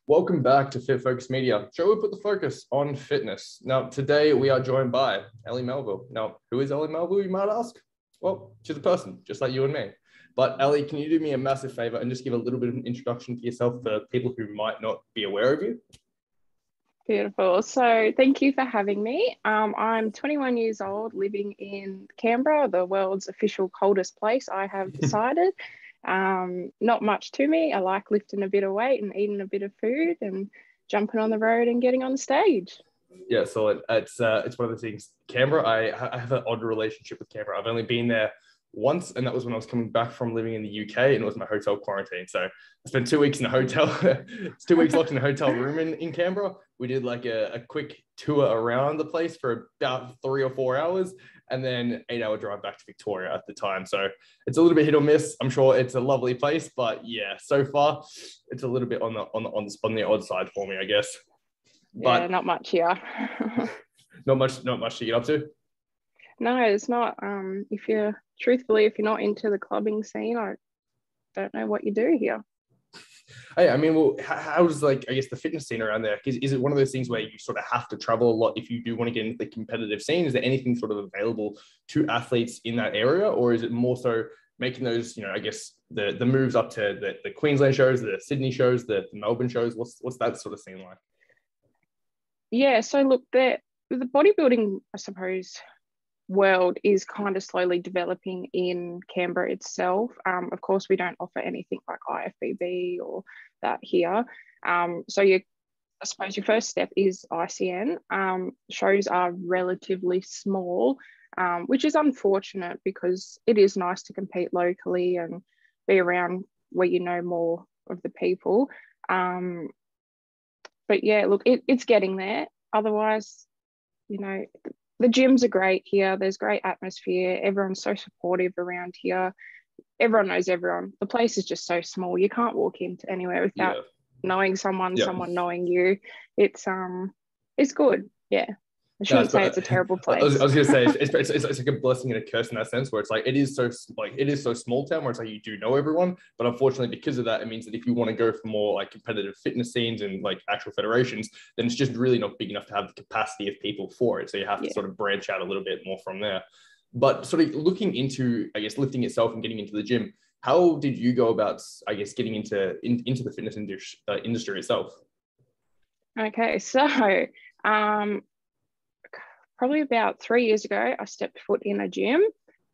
Welcome back to Fit Focus Media. Show we put the focus on fitness. Now, today we are joined by Ellie Melville. Now, who is Ellie Melville, you might ask? Well, she's a person, just like you and me. But Ellie, can you do me a massive favor and just give a little bit of an introduction to yourself for people who might not be aware of you? Beautiful. So thank you for having me. I'm 21 years old, living in Canberra, the world's official coldest place, I have decided. Not much to me. I like lifting a bit of weight and eating a bit of food and jumping on the road and getting on the stage. Yeah, so it's one of the things. Canberra, I have an odd relationship with Canberra. I've only been there once, and that was when I was coming back from living in the UK, and it was my hotel quarantine. So I spent 2 weeks in a hotel. It's 2 weeks locked in a hotel room in Canberra. We did like a quick tour around the place for about 3 or 4 hours, and then 8-hour drive back to Victoria at the time. So it's a little bit hit or miss. I'm sure it's a lovely place, but yeah, so far it's a little bit on the odd side for me, I guess. But yeah, not much here. not much to get up to. No, it's not. If you're not into the clubbing scene, I don't know what you do here. Hey, I mean, well, how's I guess the fitness scene around there? Is it one of those things where you sort of have to travel a lot if you do want to get into the competitive scene? Is there anything sort of available to athletes in that area, or is it more so making those, I guess the moves up to the Queensland shows, the Sydney shows, the Melbourne shows? What's that sort of scene like? Yeah, so look, the bodybuilding, I suppose, world is kind of slowly developing in Canberra itself. Of course, we don't offer anything like IFBB or that here. So I suppose your first step is ICN. Shows are relatively small, which is unfortunate because it is nice to compete locally and be around where you know more of the people. But yeah, look, it's getting there. Otherwise, the gyms are great here. There's great atmosphere. Everyone's so supportive around here. Everyone knows everyone. The place is just so small. You can't walk into anywhere without knowing someone, someone knowing you. It's good. Yeah. I shouldn't say it's a terrible place. I was going to say it's like a blessing and a curse in that sense, where it's like it is so small town where it's like you do know everyone, but unfortunately because of that, it means that if you want to go for more like competitive fitness scenes and like actual federations, then it's just really not big enough to have the capacity of people for it. So you have to sort of branch out a little bit more from there. But sort of looking into, I guess, lifting itself and getting into the gym, how did you go about, I guess, getting into the fitness industry itself? Okay, so probably about 3 years ago, I stepped foot in a gym.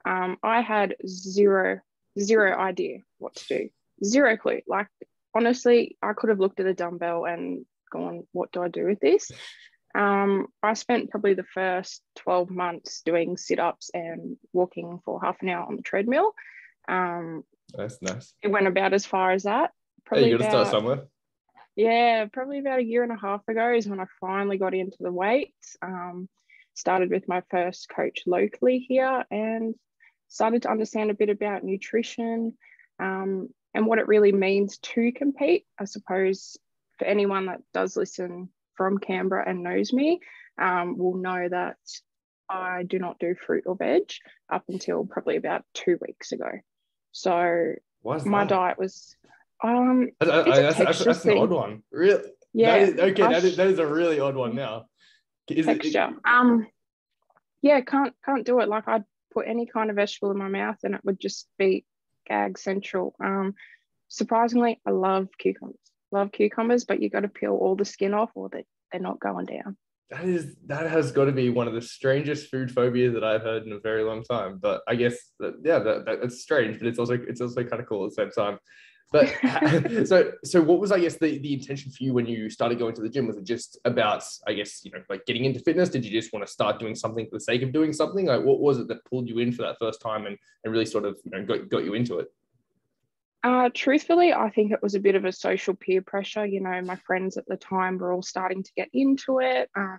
I had zero idea what to do, zero clue. Like, honestly, I could have looked at a dumbbell and gone, what do I do with this? I spent probably the first 12 months doing sit-ups and walking for half an hour on the treadmill. That's nice. It went about as far as that. Hey, you got to start somewhere. Yeah, probably about a year and a half ago is when I finally got into the weights. Started with my first coach locally here and started to understand a bit about nutrition and what it really means to compete. I suppose for anyone that does listen from Canberra and knows me will know that I do not do fruit or veg up until probably about 2 weeks ago. So my diet was that's an odd one. Really? Yeah. That is a really odd one now. Texture. Yeah, can't do it. Like, I'd put any kind of vegetable in my mouth and it would just be gag central. Surprisingly, I love cucumbers, but you got to peel all the skin off or they're not going down. That has got to be one of the strangest food phobias that I've heard in a very long time. But I guess that's strange, but it's also kind of cool at the same time. But so what was, I guess, the intention for you when you started going to the gym? Was it just about, I guess, like getting into fitness? Did you just want to start doing something for the sake of doing something? Like, what was it that pulled you in for that first time and really sort of got you into it? Truthfully, I think it was a bit of a social peer pressure. My friends at the time were all starting to get into it. A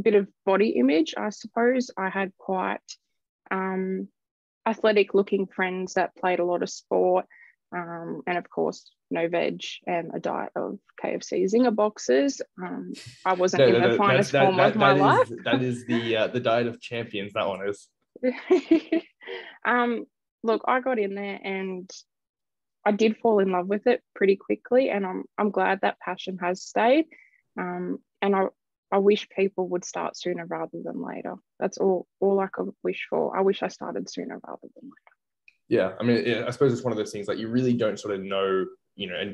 bit of body image, I suppose. I had quite athletic looking friends that played a lot of sport. And of course, no veg and a diet of KFC Zinger boxes. I wasn't in the finest form of my life. That is the diet of champions. That one is. Look, I got in there and I did fall in love with it pretty quickly, and I'm glad that passion has stayed. And I wish people would start sooner rather than later. That's all I could wish for. I wish I started sooner rather than later. Yeah, I mean, I suppose it's one of those things like you really don't sort of know,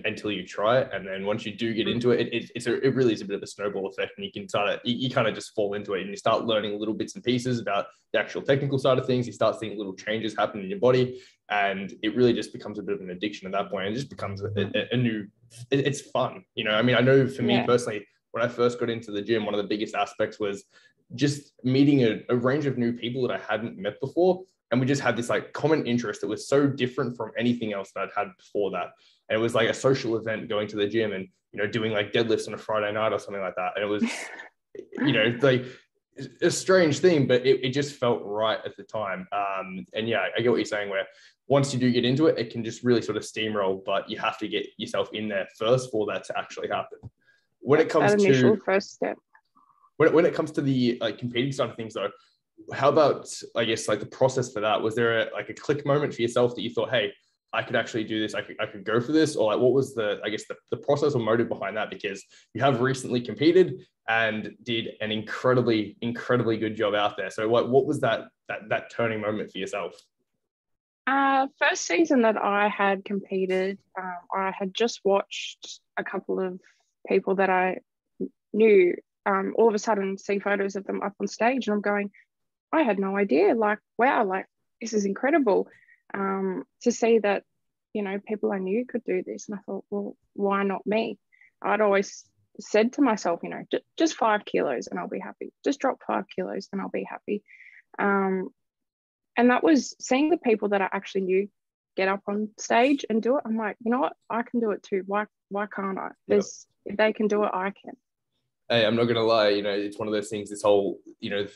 until you try it, and then once you do get into it, it really is a bit of a snowball effect, and you can you kind of just fall into it, and you start learning little bits and pieces about the actual technical side of things. You start seeing little changes happen in your body, and it really just becomes a bit of an addiction at that point. It just becomes a new. It's fun, I mean, I know for me personally, when I first got into the gym, one of the biggest aspects was just meeting a range of new people that I hadn't met before. And we just had this like common interest that was so different from anything else that I'd had before that. And it was like a social event, going to the gym and, doing like deadlifts on a Friday night or something like that. And it was, like a strange thing, but it just felt right at the time. And yeah, I get what you're saying, where once you do get into it, it can just really sort of steamroll, but you have to get yourself in there first for that to actually happen. When it comes that initial first step. When it comes to the like competing side of things though, how about, I guess, like the process for that? Was there a click moment for yourself that you thought, hey, I could actually do this, I could go for this? Or like, what was the process or motive behind that? Because you have recently competed and did an incredibly good job out there. So what was that turning moment for yourself? First season that I had competed, I had just watched a couple of people that I knew all of a sudden see photos of them up on stage, and I'm going, I had no idea. Like, wow, like this is incredible. To see that, people I knew could do this. And I thought, well, why not me? I'd always said to myself, just 5 kilos and I'll be happy. Just drop 5 kilos and I'll be happy. And that was seeing the people that I actually knew get up on stage and do it. I'm like, you know what? I can do it too. Why can't I? If they can do it, I can. Hey, I'm not going to lie, it's one of those things, this whole,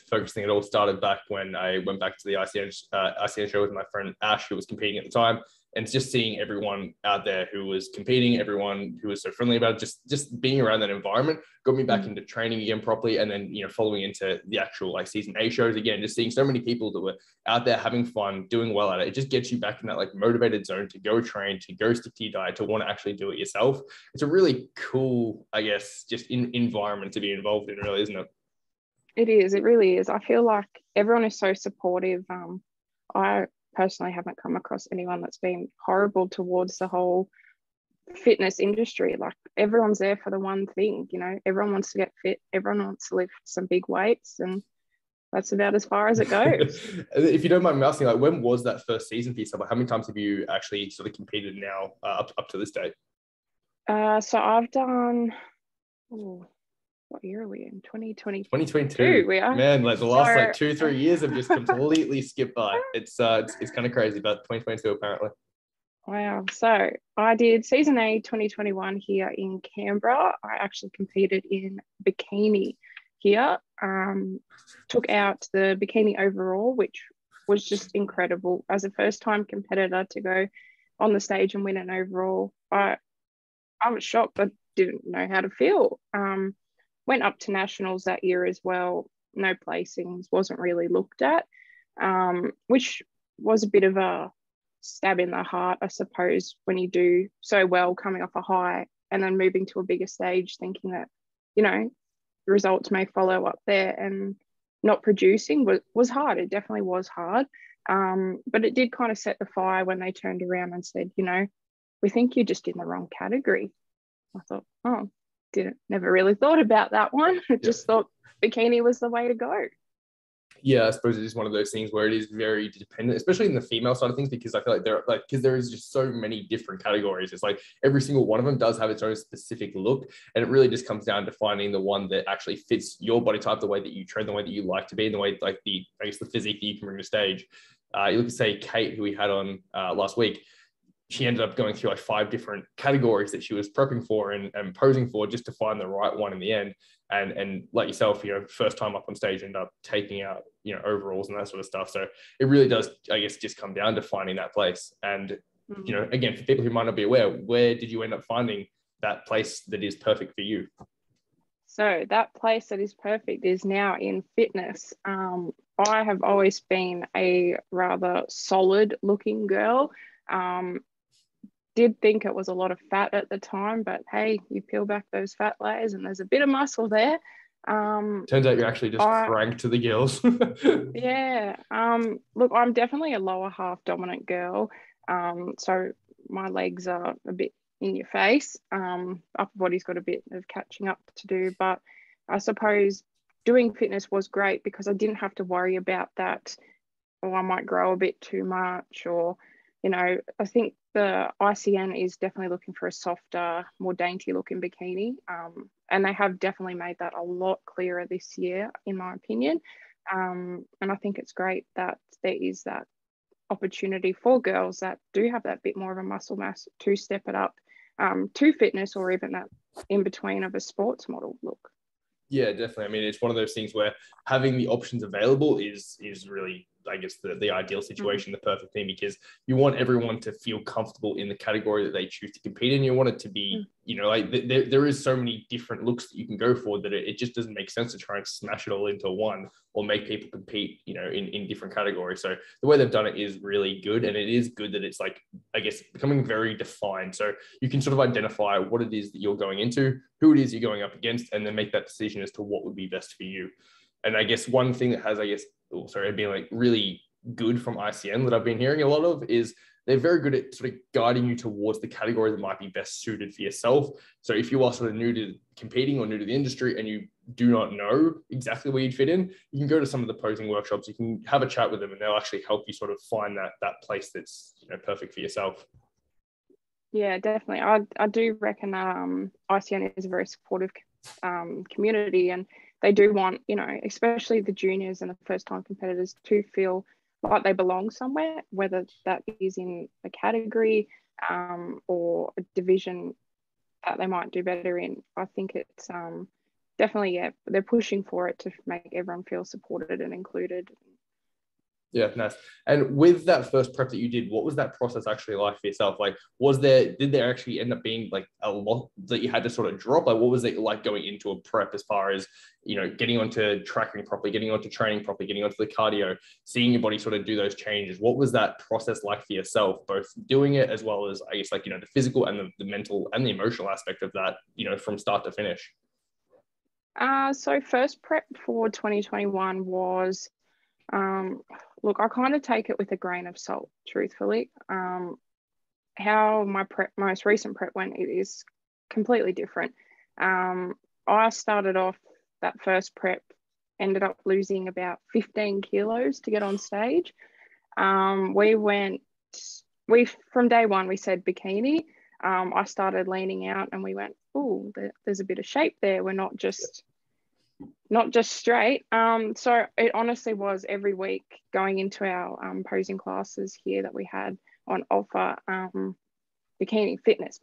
focus thing, it all started back when I went back to the ICN show with my friend Ash, who was competing at the time. And it's just seeing everyone out there who was competing, everyone who was so friendly about it, just being around that environment got me back into training again properly. And then, following into the actual like season A shows again, just seeing so many people that were out there having fun, doing well at it. It just gets you back in that like motivated zone to go train, to go stick to your diet, to want to actually do it yourself. It's a really cool, I guess, just environment to be involved in, really, isn't it? It is. It really is. I feel like everyone is so supportive. I personally haven't come across anyone that's been horrible towards the whole fitness industry. Like, everyone's there for the one thing, everyone wants to get fit, everyone wants to lift some big weights, and that's about as far as it goes. If you don't mind me asking, like, when was that first season for yourself? Like, how many times have you actually sort of competed now up to this date? So I've done, what year are we in? 2022. We are. Man, like the last like 2-3 years have just completely skipped by. It's kind of crazy, but 2022 apparently. Wow. So I did season A 2021 here in Canberra. I actually competed in bikini here. Took out the bikini overall, which was just incredible. As a first-time competitor to go on the stage and win an overall, I was shocked. I didn't know how to feel. Went up to nationals that year as well. No placings, wasn't really looked at, which was a bit of a stab in the heart, I suppose, when you do so well coming off a high and then moving to a bigger stage, thinking that, results may follow up there, and not producing was hard. It definitely was hard. But it did kind of set the fire when they turned around and said, we think you're just in the wrong category. I thought, never really thought about that one. Just thought bikini was the way to go. Yeah, I suppose it is one of those things where it is very dependent, especially in the female side of things, because I feel like because there is just so many different categories. It's like every single one of them does have its own specific look, and it really just comes down to finding the one that actually fits your body type, the way that you train, the way that you like to be, and the way like the physique that you can bring to stage. You look at, say, Kate, who we had on last week. She ended up going through like 5 different categories that she was prepping for and posing for, just to find the right one in the end. And like yourself, first time up on stage, end up taking out, overalls and that sort of stuff. So it really does, I guess, just come down to finding that place. And, again, for people who might not be aware, where did you end up finding that place that is perfect for you? So that place that is perfect is now in fitness. I have always been a rather solid looking girl. did think it was a lot of fat at the time, but hey, you peel back those fat layers and there's a bit of muscle there. Turns out you're actually just cranked to the gills. Yeah. Look, I'm definitely a lower half dominant girl. So my legs are a bit in your face. Upper body's got a bit of catching up to do, but I suppose doing fitness was great because I didn't have to worry about that, or I might grow a bit too much, or, I think the ICN is definitely looking for a softer, more dainty looking bikini. And they have definitely made that a lot clearer this year, in my opinion. And I think it's great that there is that opportunity for girls that do have that bit more of a muscle mass to step it up to fitness, or even that in between of a sports model look. Yeah, definitely. I mean, it's one of those things where having the options available is really, I guess, the ideal situation, the perfect thing, because you want everyone to feel comfortable in the category that they choose to compete in. You want it to be, like there is so many different looks that you can go for that it just doesn't make sense to try and smash it all into one or make people compete, in different categories. So the way they've done it is really good. And it is good that it's like, I guess, becoming very defined. So you can sort of identify what it is that you're going into, who it is you're going up against, and then make that decision as to what would be best for you. And I guess one thing that has, been like really good from ICN that I've been hearing a lot of is they're very good at sort of guiding you towards the category that might be best suited for yourself. So if you are sort of new to competing or new to the industry and you do not know exactly where you'd fit in, you can go to some of the posing workshops, you can have a chat with them, and they'll actually help you sort of find that place that's perfect for yourself. Yeah, definitely. I do reckon ICN is a very supportive community, and they do want, especially the juniors and the first time competitors to feel like they belong somewhere, whether that is in a category or a division that they might do better in. I think it's definitely, yeah, they're pushing for it to make everyone feel supported and included. Yeah, nice. And with that first prep that you did, what was that process actually like for yourself? Like, did there actually end up being like a lot that you had to sort of drop? Like, what was it like going into a prep as far as, getting onto tracking properly, getting onto training properly, getting onto the cardio, seeing your body sort of do those changes? What was that process like for yourself, both doing it as well as, I guess, like, the physical and the mental and the emotional aspect of that, from start to finish? So first prep for 2021 was, look, I kind of take it with a grain of salt, truthfully. How my most recent prep went, it is completely different. I started off that first prep, ended up losing about 15 kilos to get on stage. From day one, we said bikini. I started leaning out and we went, oh, there's a bit of shape there. We're not just straight. So it honestly was every week going into our posing classes here that we had on offer, bikini fitness.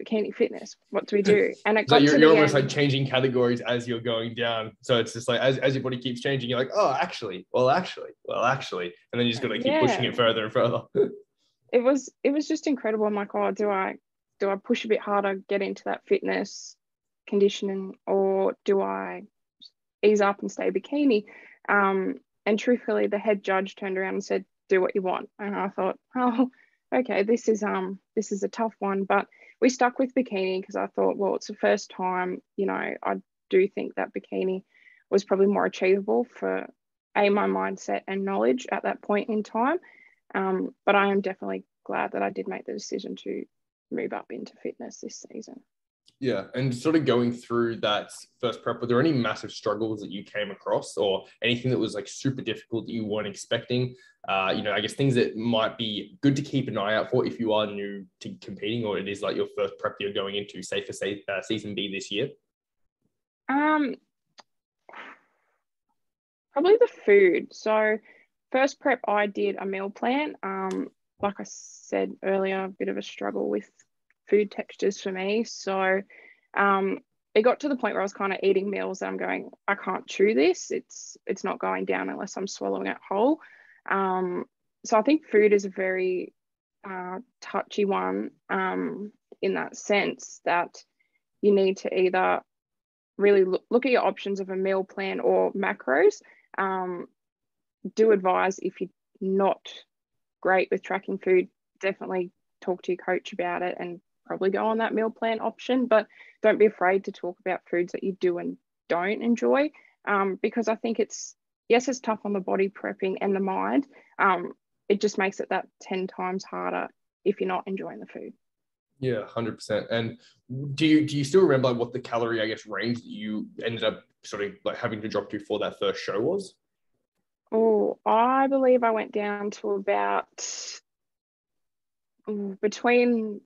What do we do? And it got you're almost like changing categories as you're going down. So it's just like as your body keeps changing, you're like, oh, actually, and then you just got to keep pushing it further and further. It was just incredible. I'm like, oh, do I push a bit harder, get into that fitness conditioning, or do I ease up and stay bikini? And truthfully, the head judge turned around and said, do what you want. And I thought, oh, okay, this is a tough one, but we stuck with bikini because I thought, well, it's the first time, I do think that bikini was probably more achievable for my mindset and knowledge at that point in time. But I am definitely glad that I did make the decision to move up into fitness this season. Yeah. And sort of going through that first prep, were there any massive struggles that you came across or anything that was like super difficult that you weren't expecting? I guess things that might be good to keep an eye out for if you are new to competing, or it is like your first prep you're going into, say for season B this year? Probably the food. So first prep, I did a meal plan. Like I said earlier, a bit of a struggle with food textures for me. So it got to the point where I was kind of eating meals that I'm going, I can't chew this. It's not going down unless I'm swallowing it whole. So I think food is a very touchy one in that sense that you need to either really look at your options of a meal plan or macros. Do advise, if you're not great with tracking food, definitely talk to your coach about it and probably go on that meal plan option, but don't be afraid to talk about foods that you do and don't enjoy, because I think it's tough on the body prepping and the mind. It just makes it that 10 times harder if you're not enjoying the food. Yeah, 100%. And do you still remember what the calorie, I guess, range that you ended up sort of like having to drop to for that first show was? Oh, I believe I went down to about between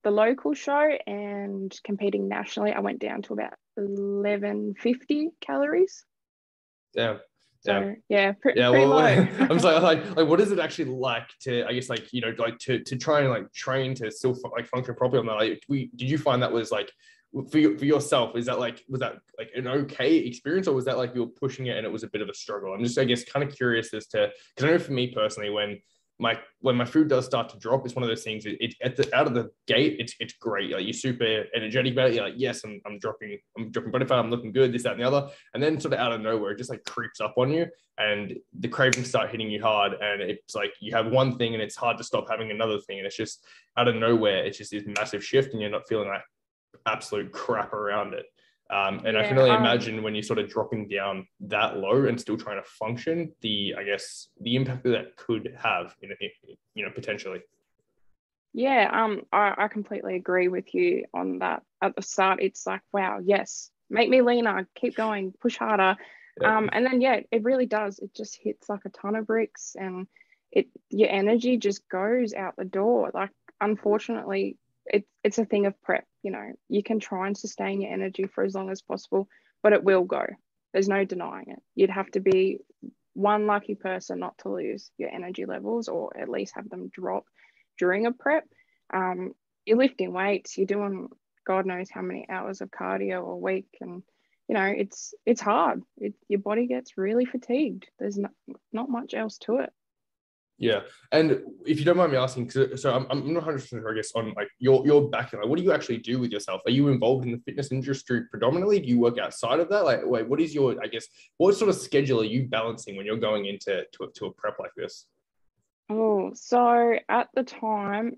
the local show and competing nationally, I went down to about 1150 calories. Yeah. So yeah, pretty well, low. I'm sorry, like what is it actually like to, I guess, like, you know, like to try and like train to still like function properly on that? Like, did you find that was like for yourself, was that like an okay experience, or was that like you were pushing it and it was a bit of a struggle? I'm just, I guess, kind of curious as to, because I know for me personally, when my food does start to drop, it's one of those things. Out of the gate, it's great. Like, you're super energetic about it. You're like, yes, I'm dropping body fat. I'm looking good. This, that, and the other. And then sort of out of nowhere, it just like creeps up on you, and the cravings start hitting you hard. And it's like you have one thing, and it's hard to stop having another thing. And it's just out of nowhere. It's just this massive shift, and you're not feeling like absolute crap around it. And I can only imagine when you're sort of dropping down that low and still trying to function, I guess the impact that could have, potentially. Yeah, I completely agree with you on that. At the start, it's like, wow, yes, make me leaner, keep going, push harder. Yep. And then it really does. It just hits like a ton of bricks, and your energy just goes out the door. Like, unfortunately, it's a thing of prep. You can try and sustain your energy for as long as possible, but it will go. There's no denying it. You'd have to be one lucky person not to lose your energy levels, or at least have them drop during a prep. You're lifting weights, you're doing God knows how many hours of cardio a week, and it's hard. Your body gets really fatigued. There's not much else to it. Yeah, and if you don't mind me asking, so I'm not 100% sure, I guess, on like your background. Like, what do you actually do with yourself? Are you involved in the fitness industry predominantly? Do you work outside of that? Like, wait, what is your, I guess, what sort of schedule are you balancing when you're going into a prep like this? Oh, so at the time,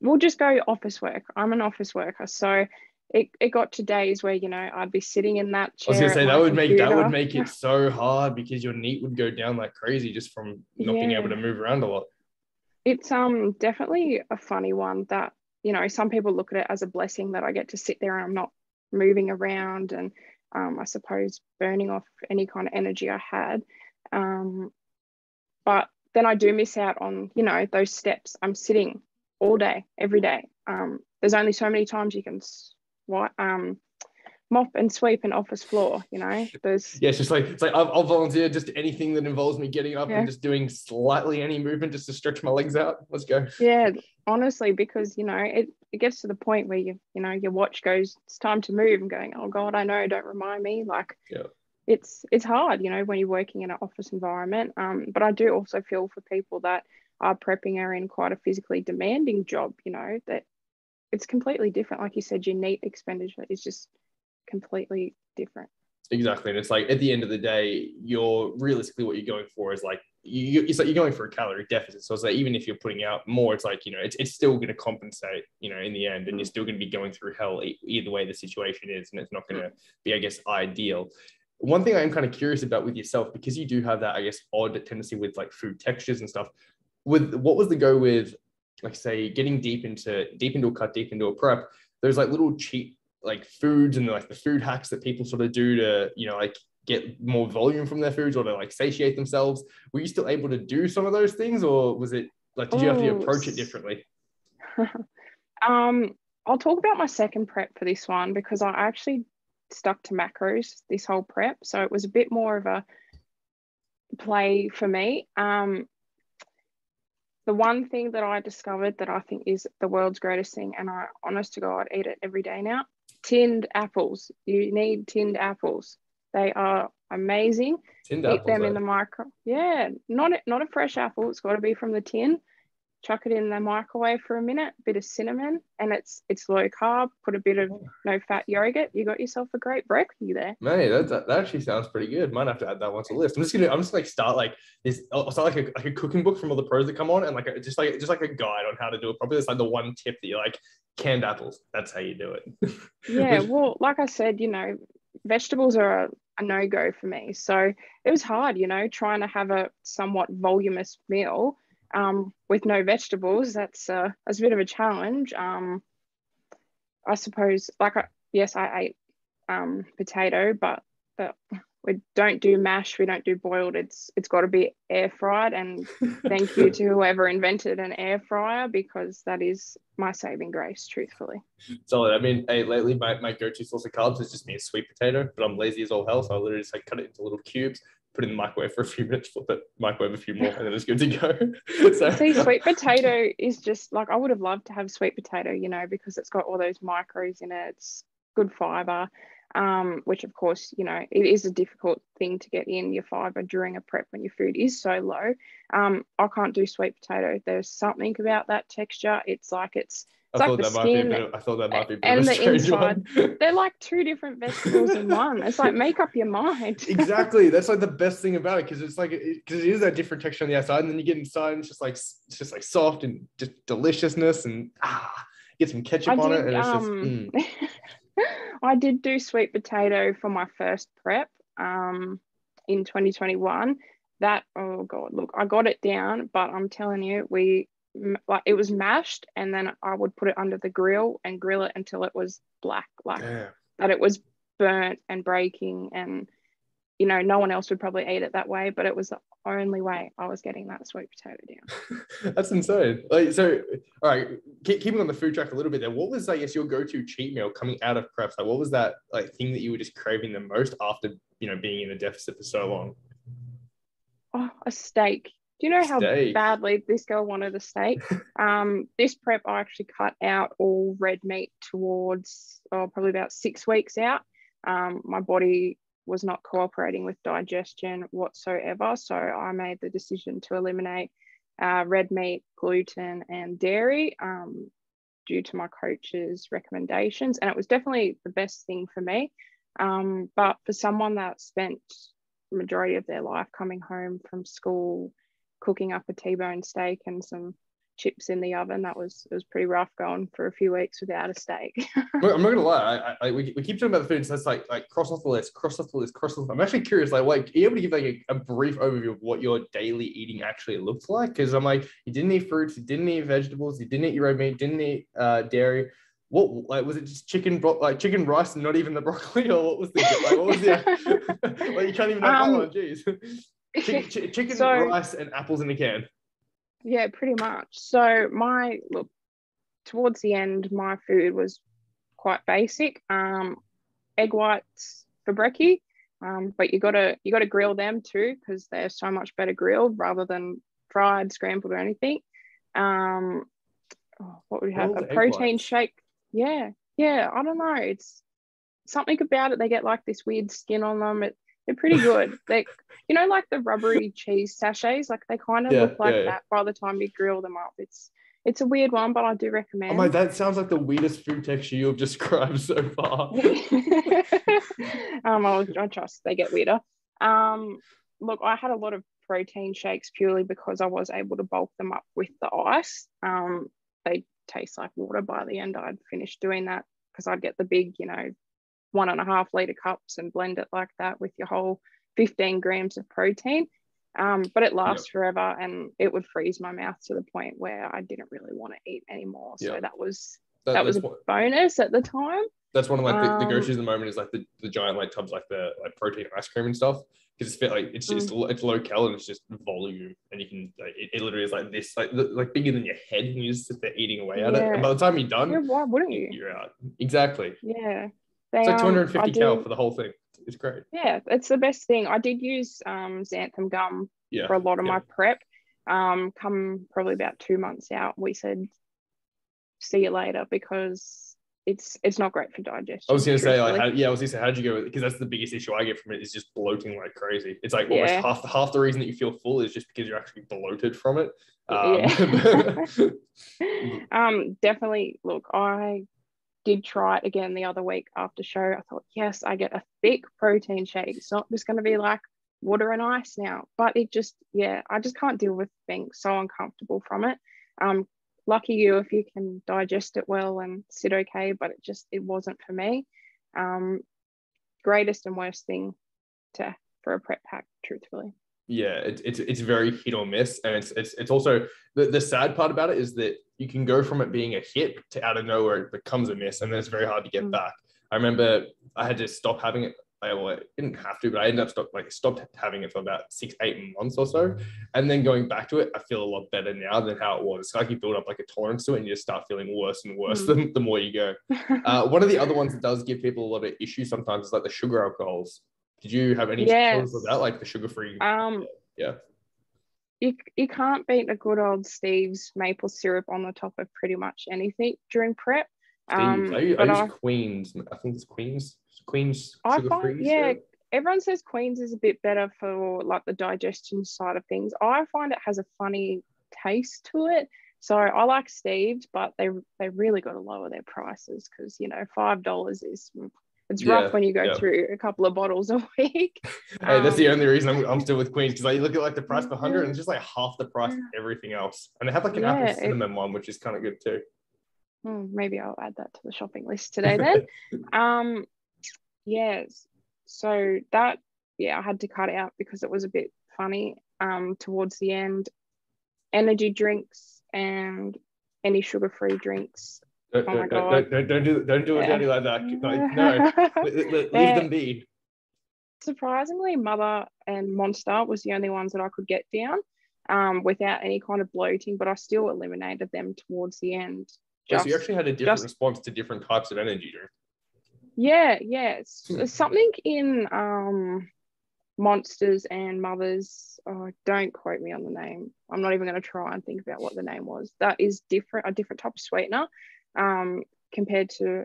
we'll just go office work. I'm an office worker, so it got to days where I'd be sitting in that I was chair gonna at say my that would computer. make it so hard, because your knee would go down like crazy just from not being able to Yeah, move around a lot. it's definitely a funny one that some people look at it as a blessing that I get to sit there and I'm not moving around, and I suppose burning off any kind of energy I had. But then I do miss out on those steps. I'm sitting all day, every day. There's only so many times you can mop and sweep an office floor. There's Yeah, it's like I'll volunteer just anything that involves me getting up and just doing slightly any movement just to stretch my legs out. Let's go. Yeah, honestly, because it gets to the point where your watch goes, it's time to move, and going, oh God, I know, don't remind me. Like, yeah. It's hard, when you're working in an office environment. But I do also feel for people that are prepping, are in quite a physically demanding job, that it's completely different. Like you said, your NEAT expenditure is just completely different. Exactly. And it's like, at the end of the day, you're realistically, what you're going for is like, it's like you're going for a calorie deficit. So it's like, even if you're putting out more, it's like, it's still going to compensate, in the end, and you're still going to be going through hell either way the situation is, and it's not going to be, I guess, ideal. One thing I'm kind of curious about with yourself, because you do have that, I guess, odd tendency with like food textures and stuff, what was the go with, like, say, getting deep into a prep, there's like little cheat like foods and like the food hacks that people sort of do to, like, get more volume from their foods or to like satiate themselves. Were you still able to do some of those things, or was it like, did you have to approach it differently? I'll talk about my second prep for this one, because I actually stuck to macros this whole prep, so it was a bit more of a play for me. The one thing that I discovered that I think is the world's greatest thing, and I, honest to God, eat it every day now: tinned apples. You need tinned apples. They are amazing. Tinned Heat apples, them in the micro. Yeah, not a fresh apple. It's got to be from the tin. Chuck it in the microwave for a minute, bit of cinnamon, and it's low carb. Put a bit of no fat yogurt. You got yourself a great brekkie there. Man, that actually sounds pretty good. Might have to add that one to the list. I'm just like start like this. I'll start like a cooking book from all the pros that come on, and like just like a guide on how to do it properly. It's like the one tip that you're like, canned apples. That's how you do it. Yeah, well, like I said, vegetables are a no-go for me. So it was hard, trying to have a somewhat voluminous meal with no vegetables. That's a bit of a challenge. I suppose, yes, I ate potato, but we don't do mash, we don't do boiled. It's got to be air fried, and thank you to whoever invented an air fryer, because that is my saving grace, truthfully. Solid. I mean, hey, lately my go-to source of carbs is just me a sweet potato, but I'm lazy as all hell, so I literally just like cut it into little cubes, put it in the microwave for a few minutes, flip it, microwave a few more, and then it's good to go. So see, sweet potato is just like, I would have loved to have sweet potato, because it's got all those macros in it. It's good fiber, which of course, it is a difficult thing to get in your fiber during a prep when your food is so low. I can't do sweet potato. There's something about that texture. It's like I thought that might be a bit and of a the strange inside. one. They're like two different vegetables in one. It's like, make up your mind. Exactly. That's like the best thing about it, because it's like because it is that different texture on the outside, and then you get inside, and it's just like soft and just deliciousness, and get some ketchup on it, and it's just. I did do sweet potato for my first prep in 2021. That, oh God, look, I got it down, but I'm telling you, it was mashed, and then I would put it under the grill and grill it until it was black, that it was burnt and breaking, and no one else would probably eat it that way, but it was the only way I was getting that sweet potato down. That's insane. Like, so, all right, keeping on the food track a little bit there, what was, I guess, your go-to cheat meal coming out of preps? Like, what was that like thing that you were just craving the most after, being in a deficit for so long? Oh, a steak. Do you know how badly this girl wanted a steak? This prep, I actually cut out all red meat towards probably about 6 weeks out. My body was not cooperating with digestion whatsoever, so I made the decision to eliminate red meat, gluten, and dairy due to my coach's recommendations, and it was definitely the best thing for me. But for someone that spent the majority of their life coming home from school, cooking up a T-bone steak and some chips in the oven, it was pretty rough going for a few weeks without a steak. I'm not gonna lie, we keep talking about the food, so it's like cross off the list. I'm actually curious, like are you able to give like a brief overview of what your daily eating actually looks like? Because I'm like, you didn't eat fruits, you didn't eat vegetables, you didn't eat your red meat, didn't eat dairy. What, like, was it just chicken rice and not even the broccoli, or what was the like, you can't even have that one, geez. Chicken rice and apples in a can. Yeah, pretty much. So towards the end, my food was quite basic. Egg whites for brekkie, but you gotta grill them too, because they're so much better grilled rather than fried, scrambled, or anything. What would we have? A protein shake. Yeah. I don't know. It's something about it. They get like this weird skin on them. They're pretty good. They, like the rubbery cheese sachets, like they kind of look like that by the time you grill them up. It's a weird one, but I do recommend. Oh my, that sounds like the weirdest food texture you've described so far. I trust they get weirder. Look, I had a lot of protein shakes purely because I was able to bulk them up with the ice. They taste like water by the end. I'd finished doing that because I'd get the big, 1.5 litre cups and blend it like that with your whole 15 grams of protein. But it lasts forever, and it would freeze my mouth to the point where I didn't really want to eat anymore. So that was a bonus at the time. That's one of like the go-tos at the moment is like the giant like tubs, like the protein ice cream and stuff, because it's low cal and it's just volume, and you can it literally is like this like bigger than your head, and you just sit there eating away at it. And by the time you're done, why wouldn't you? You're out. Exactly. Yeah. It's like 250 cal for the whole thing. It's great. Yeah, it's the best thing. I did use Xanthan Gum for a lot of my prep. Come probably about 2 months out, we said, see you later, because it's not great for digestion. I was going to say, how'd you go with it? Because that's the biggest issue I get from it, is just bloating like crazy. It's like almost half the reason that you feel full is just because you're actually bloated from it. Definitely. Look, I did try it again the other week after show. I thought, yes, I get a thick protein shake. It's not just going to be like water and ice now. But it just, I just can't deal with being so uncomfortable from it. lucky you if you can digest it well and sit okay, but it wasn't for me. Greatest and worst thing for a prep pack, truthfully. Yeah, it's very hit or miss, and it's also the sad part about it is that you can go from it being a hit to out of nowhere it becomes a miss, and then it's very hard to get back. I remember I had to stop having it. I didn't have to, but I ended up stopped having it for about 6-8 months or so, and then going back to it, I feel a lot better now than how it was. It's like you build up like a tolerance to it, and you just start feeling worse and worse the more you go. One of the other ones that does give people a lot of issues sometimes is like the sugar alcohols. Did you have any struggles with that, like the sugar-free? Yeah. You can't beat a good old Steve's maple syrup on the top of pretty much anything during prep. Steve's. I use Queen's. I think it's Queen's sugar-free. Everyone says Queen's is a bit better for like the digestion side of things. I find it has a funny taste to it. So I like Steve's, but they really got to lower their prices because, you know, $5 is... It's rough when you go through a couple of bottles a week. Hey, that's the only reason I'm still with Queen's, because I look at like the price per 100 and it's just like half the price of everything else. And they have like an apple cinnamon one, which is kind of good too. Maybe I'll add that to the shopping list today then. Yes. So that, I had to cut out because it was a bit funny towards the end. Energy drinks and any sugar-free drinks. Don't do it dirty like that. No, leave them be. Surprisingly, Mother and Monster was the only ones that I could get down without any kind of bloating, but I still eliminated them towards the end. So you actually had a different response to different types of energy drink. Yeah. Something in Monsters and Mothers, don't quote me on the name. I'm not even going to try and think about what the name was. That is a different type of sweetener. Compared to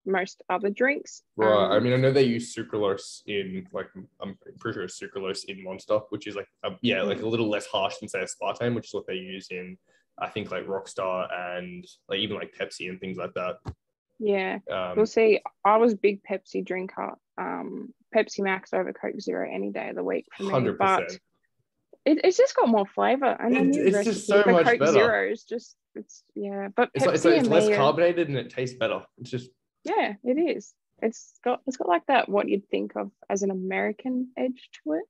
most other drinks. Right. I mean, I know they use sucralose in, like, I'm pretty sure sucralose in Monster, which is like a little less harsh than, say, aspartame, which is what they use in, I think, like Rockstar and like even like Pepsi and things like that. Yeah. We'll see. I was a big Pepsi drinker. Pepsi Max over Coke Zero any day of the week for me. 100%. But it's just got more flavor, and then it's just so much Coke better. Zero is just but it's less carbonated and it tastes better. It's just it is. It's got like that what you'd think of as an American edge to it.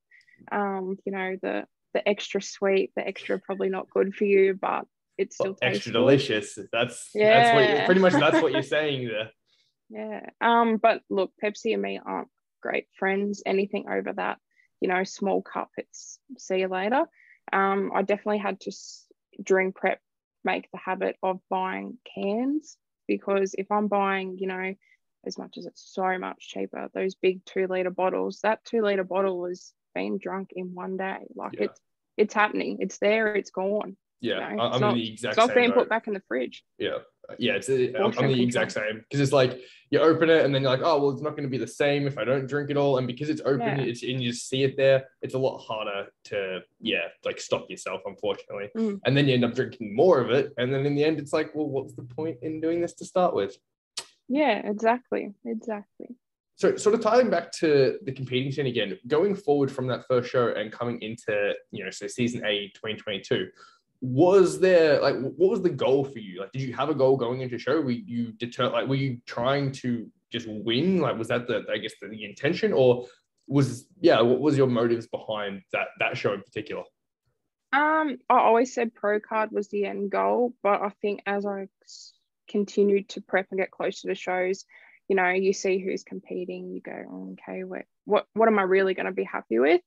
You know, the extra sweet, the extra probably not good for you, but it's still extra delicious. That's what pretty much that's what you're saying there. Yeah. But look, Pepsi and me aren't great friends. Anything over that, you know, small cup, it's see you later. I definitely had to, during prep, make the habit of buying cans, because if I'm buying, you know, as much as it's so much cheaper, those big 2-litre bottles, that 2-litre bottle is being drunk in one day. Like it's happening. It's there. It's gone. Yeah, you know? I'm the exact same. It's not same. being put back in the fridge. Yeah. I'm the exact same, because it's like you open it and then you're like, oh well, it's not going to be the same if I don't drink it all, and because it's open, and you just see it there, it's a lot harder to like stop yourself, unfortunately. And then you end up drinking more of it, and then in the end it's like, well, what's the point in doing this to start with? Yeah, exactly. So sort of tying back to the competing scene again, going forward from that first show and coming into, you know, so season A 2022, was there, like, what was the goal for you? Like, did you have a goal going into show? Were you trying to just win? Like, was that the intention, or what was your motives behind that show in particular? I always said pro card was the end goal, but I think as I continued to prep and get closer to shows, you know, you see who's competing, you go, okay, what am I really going to be happy with?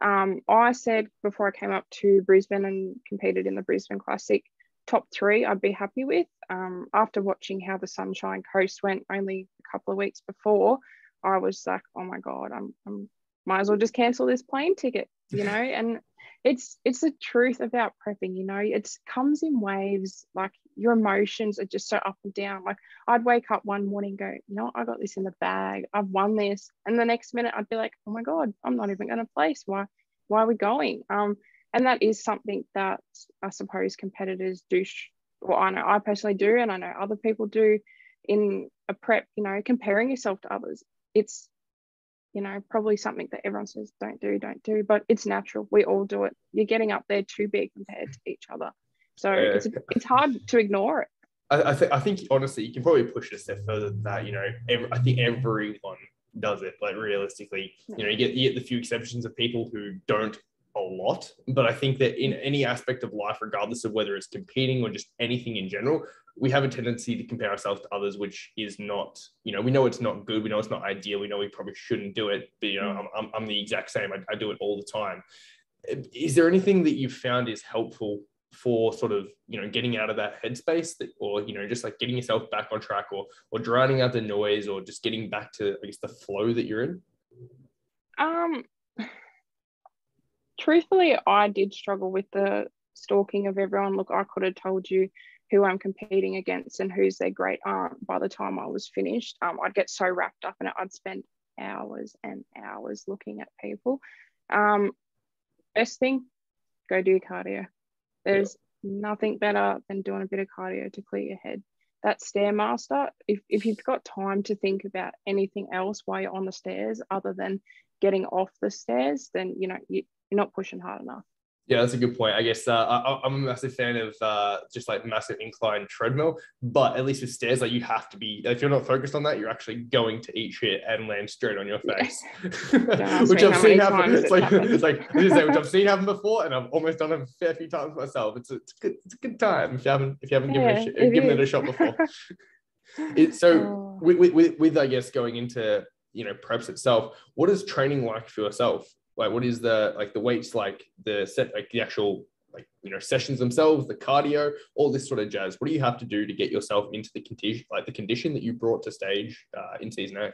I said before I came up to Brisbane and competed in the Brisbane Classic, top 3 I'd be happy with. After watching how the Sunshine Coast went only a couple of weeks before, I was like, oh my God, I'm might as well just cancel this plane ticket, you know. And it's the truth about prepping, you know. It comes in waves. Like, your emotions are just so up and down. Like, I'd wake up one morning and go, you know, I got this in the bag, I've won this, and the next minute I'd be like, oh my God, I'm not even going to place. Why are we going? And that is something that I suppose competitors do, I know I personally do, and I know other people do in a prep, you know, comparing yourself to others. It's, you know, probably something that everyone says don't do, but it's natural. We all do it. You're getting up there to be compared to each other. So it's hard to ignore it. I think honestly, you can probably push it a step further than that. I think everyone does it. Like realistically, you get the few exceptions of people who don't a lot. But I think that in any aspect of life, regardless of whether it's competing or just anything in general, we have a tendency to compare ourselves to others, which is not, we know it's not good. We know it's not ideal. We know we probably shouldn't do it. But, I'm the exact same. I do it all the time. Is there anything that you've found is helpful for sort of, getting out of that headspace or, just like getting yourself back on track or drowning out the noise or just getting back to, I guess, the flow that you're in? Truthfully, I did struggle with the stalking of everyone. Look, I could have told you who I'm competing against and who's their great aunt by the time I was finished. I'd get so wrapped up in it. I'd spend hours and hours looking at people. Best thing, go do cardio. There's nothing better than doing a bit of cardio to clear your head. That Stairmaster, if you've got time to think about anything else while you're on the stairs other than getting off the stairs, then you're not pushing hard enough. Yeah, that's a good point. I guess I'm a massive fan of just like massive incline treadmill, but at least with stairs, like you have to be, if you're not focused on that, you're actually going to eat shit and land straight on your face. Which I've seen happen. It's like which I've seen happen before, and I've almost done it a fair few times myself. It's a good time if you haven't given it a shot before. With I guess going into preps itself, what is training like for yourself? Like, what is the weights, like the set, like the actual, sessions themselves, the cardio, all this sort of jazz? What do you have to do to get yourself into the condition that you brought to stage in season 8?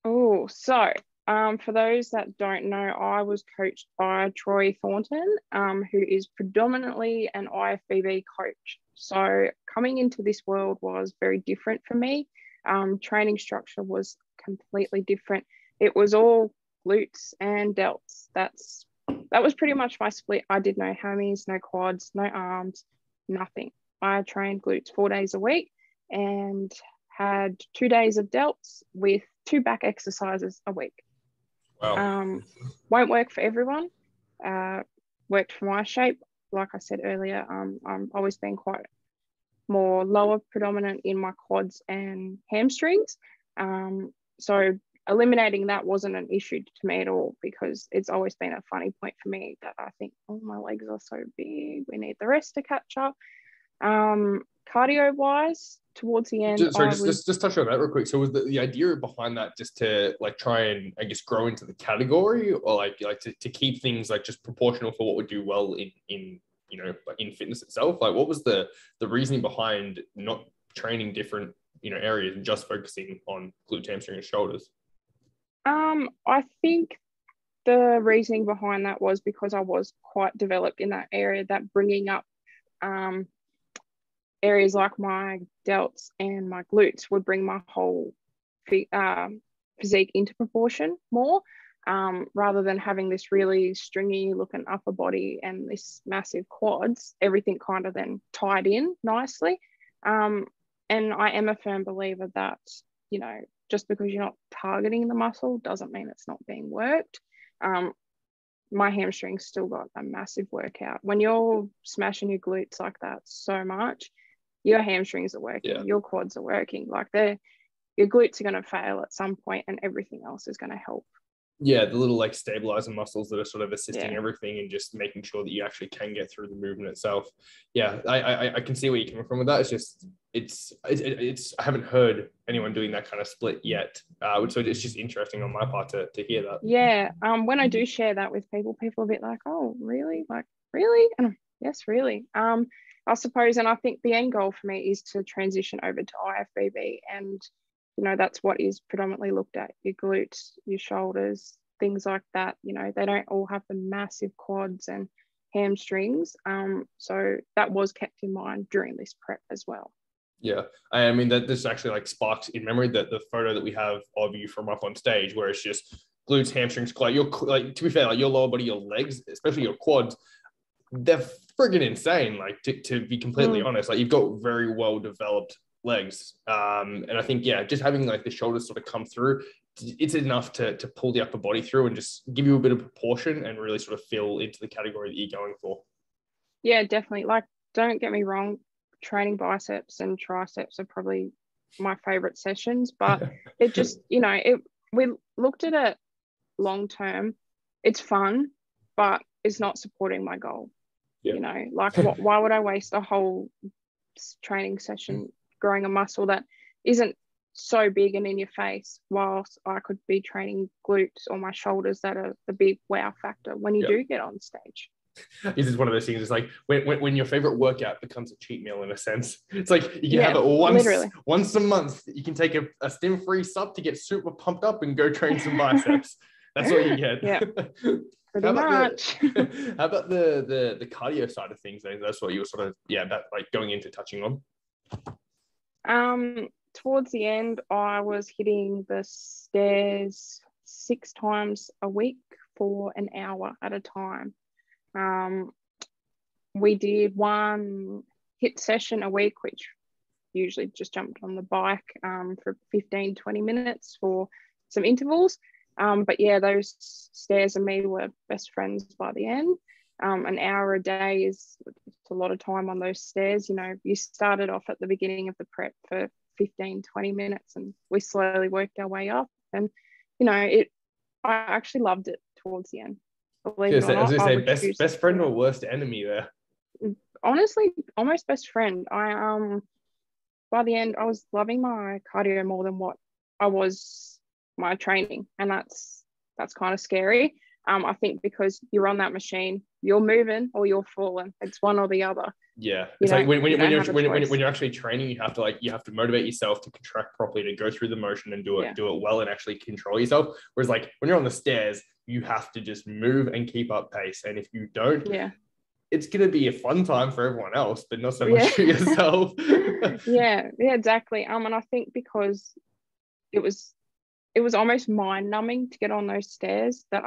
Oh, so for those that don't know, I was coached by Troy Thornton, who is predominantly an IFBB coach. So coming into this world was very different for me. Training structure was completely different. It was all glutes and delts. That was pretty much my split. I did no hammies, no quads, no arms, nothing. I trained glutes 4 days a week and had 2 days of delts with 2 back exercises a week. Wow. Won't work for everyone. Worked for my shape. Like I said earlier, I've always been quite more lower predominant in my quads and hamstrings. So eliminating that wasn't an issue to me at all, because it's always been a funny point for me that I think, oh, my legs are so big, we need the rest to catch up. Cardio wise, towards the end, just touch on that real quick. So was the idea behind that just to like try and I guess grow into the category, or like to keep things like just proportional for what would do well in fitness itself? Like, what was the reasoning behind not training different areas and just focusing on glute, hamstring, and shoulders? I think the reasoning behind that was because I was quite developed in that area, that bringing up areas like my delts and my glutes would bring my whole physique into proportion more, rather than having this really stringy looking upper body and this massive quads. Everything kind of then tied in nicely. And I am a firm believer that, just because you're not targeting the muscle doesn't mean it's not being worked. My hamstrings still got a massive workout. When you're smashing your glutes like that so much, your hamstrings are working, your quads are working. Like your glutes are going to fail at some point, and everything else is going to help. Yeah, the little like stabilizer muscles that are sort of assisting everything and just making sure that you actually can get through the movement itself. Yeah, I can see where you're coming from with that. It's just it's I haven't heard anyone doing that kind of split yet, so it's just interesting on my part to hear that. Yeah, when I do share that with people are a bit like, oh, really? Like, really? And I'm, yes, really. I suppose, and I think the end goal for me is to transition over to IFBB, and that's what is predominantly looked at: your glutes, your shoulders, things like that. They don't all have the massive quads and hamstrings. So that was kept in mind during this prep as well. Yeah, I mean that this actually like sparks in memory that the photo that we have of you from up on stage, where it's just glutes, hamstrings, like to be fair, like your lower body, your legs, especially your quads, they're friggin' insane. Like to be completely honest, like you've got very well developed legs, and I think just having like the shoulders sort of come through, it's enough to pull the upper body through and just give you a bit of proportion and really sort of fill into the category that you're going for. Yeah, definitely. Like don't get me wrong, training biceps and triceps are probably my favorite sessions, but it just, we looked at it long term. It's fun, but it's not supporting my goal. Yeah. Like why would I waste a whole training session growing a muscle that isn't so big and in your face, whilst I could be training glutes or my shoulders that are the big wow factor when you do get on stage. This is one of those things. It's like when your favorite workout becomes a cheat meal in a sense. It's like you can have it once a month. You can take a stim-free sub to get super pumped up and go train some biceps. That's what you get. Yeah, pretty much. How about the cardio side of things? That's what you were sort of about like going into touching on. Towards the end, I was hitting the stairs 6 times a week for an hour at a time. We did 1 HIIT session a week, which usually just jumped on the bike for 15-20 minutes for some intervals. But yeah, those stairs and me were best friends by the end. An hour a day is a lot of time on those stairs. You started off at the beginning of the prep for 15-20 minutes, and we slowly worked our way up, and I actually loved it towards the end. Best friend or worst enemy there? Honestly, almost best friend. By the end I was loving my cardio more than what I was my training, and that's kind of scary. I think because you're on that machine, you're moving or you're falling. It's one or the other. Yeah, it's like when you're actually training, you have to motivate yourself to contract properly, to go through the motion and do it well and actually control yourself. Whereas like when you're on the stairs, you have to just move and keep up pace. And if you don't, it's gonna be a fun time for everyone else, but not so much for yourself. yeah, exactly. And I think because it was almost mind numbing to get on those stairs that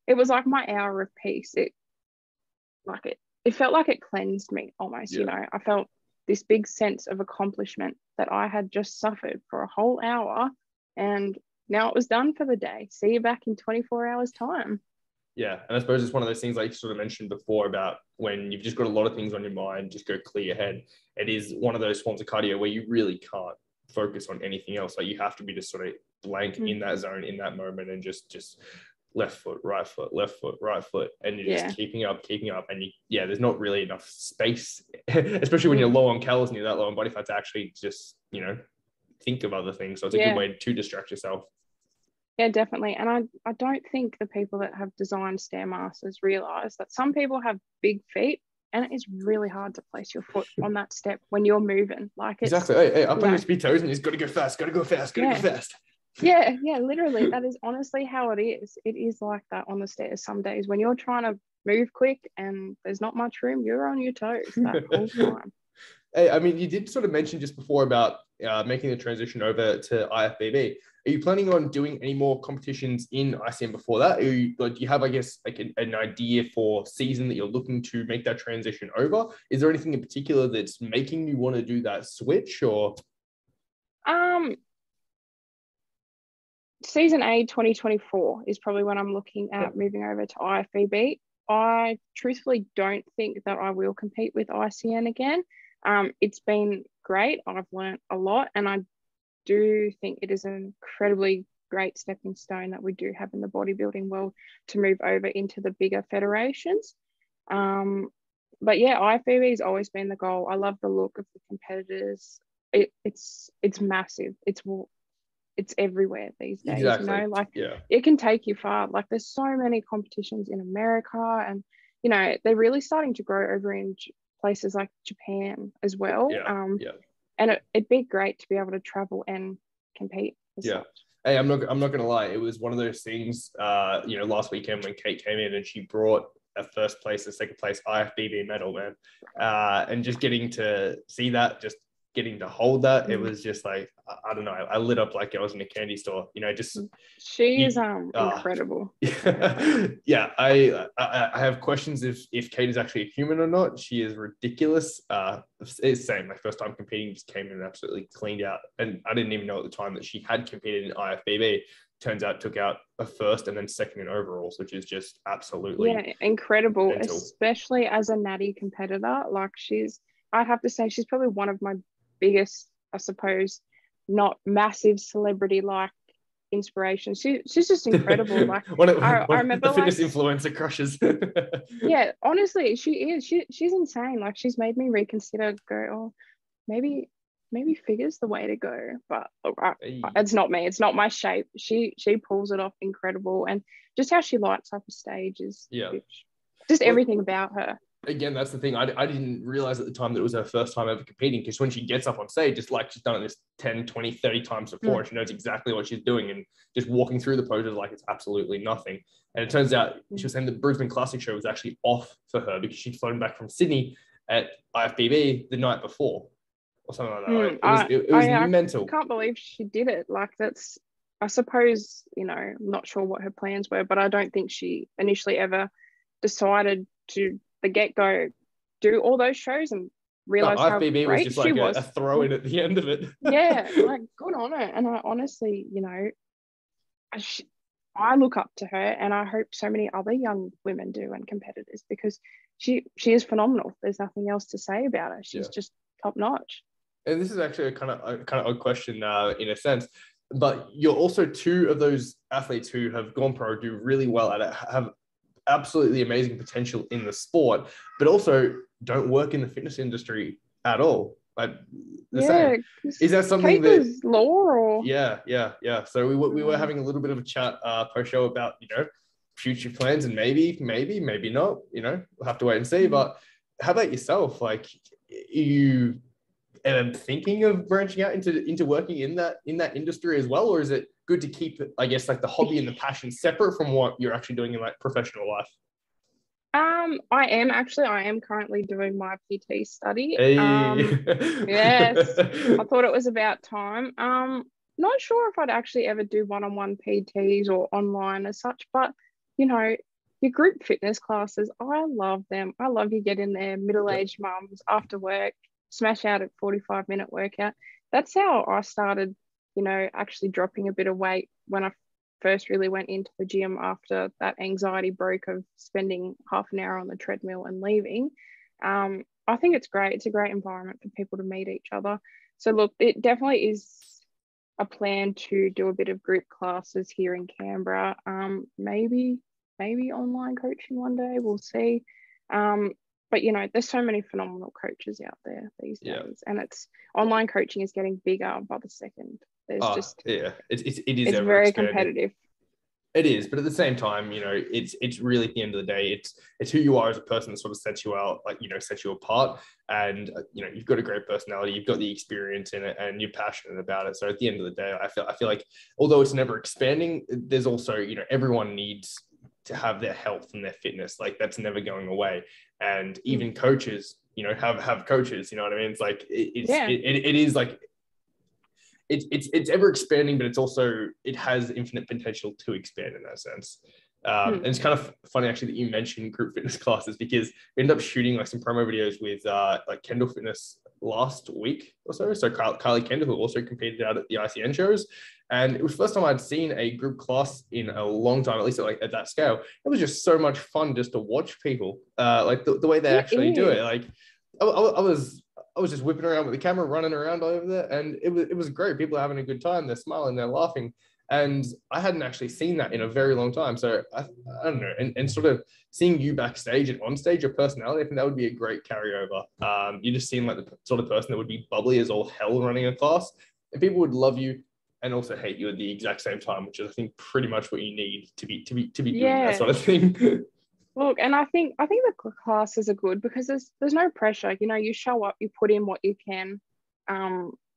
it was like my hour of peace. It felt like it cleansed me almost. I felt this big sense of accomplishment that I had just suffered for a whole hour, and now it was done for the day. See you back in 24 hours time. Yeah, and I suppose it's one of those things like you sort of mentioned before about when you've just got a lot of things on your mind, just go clear your head. It is one of those forms of cardio where you really can't focus on anything else. Like you have to be just sort of blank in that zone, in that moment, and just left foot, right foot, left foot, right foot, and you're just keeping up, and there's not really enough space, especially when you're low on calories and you're that low on body fat, to actually just think of other things. So it's a good way to distract yourself. Yeah, definitely. And I don't think the people that have designed Stairmasters realize that some people have big feet, and it is really hard to place your foot on that step when you're moving. Like exactly. Hey, up on your speed toes, and you've got to go fast. Go fast. Yeah, literally. That is honestly how it is. It is like that on the stairs some days. When you're trying to move quick and there's not much room, you're on your toes that whole time. Hey, I mean, you did sort of mention just before about making the transition over to IFBB. Are you planning on doing any more competitions in ICN before that? Do you have, I guess, like an idea for season that you're looking to make that transition over? Is there anything in particular that's making you want to do that switch, or? Season A 2024 is probably when I'm looking at moving over to IFBB. I truthfully don't think that I will compete with ICN again. It's been great. I've learned a lot, and I do think it is an incredibly great stepping stone that we do have in the bodybuilding world to move over into the bigger federations. But yeah, IFBB has always been the goal. I love the look of the competitors. It's massive. It's everywhere these days. Exactly. It can take you far. Like there's so many competitions in America, and they're really starting to grow over in places like Japan as well. And it'd be great to be able to travel and compete. Such. Hey, I'm not gonna lie. It was one of those things. Last weekend when Kate came in and she brought a first place, a second place IFBB medal, man, and just getting to see that, just getting to hold that, it was just like, I don't know, I lit up like I was in a candy store. She is incredible. Yeah, I have questions if Kate is actually a human or not. She is ridiculous. It's same. My first time competing, just came in and absolutely cleaned out, and I didn't even know at the time that she had competed in IFBB. turns out took out a first and then second in overalls, which is just absolutely incredible, mental. especially as a natty competitor. Like I'd have to say she's probably one of my biggest, I suppose, not massive celebrity like inspiration. She's just incredible. Like I remember the fitness influencer crushes. Yeah, honestly, she is. She's insane. Like she's made me reconsider. Go, oh, maybe figure's the way to go. But it's not me. It's not my shape. She pulls it off incredible, and just how she lights up a stage is just everything about her. Again, that's the thing. I didn't realize at the time that it was her first time ever competing, because when she gets up on stage, it's like she's done it this 10, 20, 30 times before. And she knows exactly what she's doing, and just walking through the poses like it's absolutely nothing. And it turns out she was saying the Brisbane Classic show was actually off for her because she'd flown back from Sydney at IFBB the night before or something like that. It was mental. I can't believe she did it. Like that's, I suppose, I'm not sure what her plans were, but I don't think she initially ever decided to the get-go do all those shows and realize how IFBB great was just like a throw in at the end of it. Yeah, like good on her. And I honestly, I look up to her, and I hope so many other young women do, and competitors, because she is phenomenal. There's nothing else to say about her. She's just top notch. And this is actually a kind of odd question in a sense, but you're also two of those athletes who have gone pro, do really well at it, have absolutely amazing potential in the sport, but also don't work in the fitness industry at all. Like same. Is that something that law or yeah. So we were having a little bit of a chat post show about future plans, and maybe not. We'll have to wait and see. But how about yourself? Like, you thinking of branching out into working in that industry as well, or is it good to keep, I guess, like the hobby and the passion separate from what you're actually doing in like professional life? I am currently doing my PT study. Hey. Yes, I thought it was about time. Not sure if I'd actually ever do one-on-one PTs or online as such, but your group fitness classes, I love them. I love you get in there, middle-aged mums after work, smash out a 45-minute workout. That's how I started, actually dropping a bit of weight when I first really went into the gym after that anxiety broke of spending half an hour on the treadmill and leaving. I think it's great. It's a great environment for people to meet each other. So look, it definitely is a plan to do a bit of group classes here in Canberra. Maybe online coaching one day, we'll see. But there's so many phenomenal coaches out there these days, and online coaching is getting bigger by the second. It is very competitive. It is, but at the same time, it's really, at the end of the day, it's who you are as a person that sort of sets you out, like, sets you apart. And you've got a great personality, you've got the experience in it, and you're passionate about it. So at the end of the day, I feel like although it's never expanding, there's also, everyone needs to have their health and their fitness. Like, that's never going away. And even coaches, have coaches, you know what I mean? It's like, it is like, it's ever expanding, but it has infinite potential to expand in that sense. And it's kind of funny actually that you mentioned group fitness classes, because we ended up shooting like some promo videos with like Kendall Fitness last week or so. So Kylie Kendall, who also competed out at the ICN shows, and it was the first time I'd seen a group class in a long time, at least at that scale. It was just so much fun just to watch people, like the way they actually do it. Like I was just whipping around with the camera, running around all over there, and it was great. People are having a good time. They're smiling, they're laughing. And I hadn't actually seen that in a very long time. So I don't know. And sort of seeing you backstage and on stage, your personality, I think that would be a great carryover. You just seem like the sort of person that would be bubbly as all hell running a class, and people would love you and also hate you at the exact same time, which is, I think, pretty much what you need to be doing that sort of thing. Look, and I think the classes are good because there's no pressure. You show up, you put in what you can.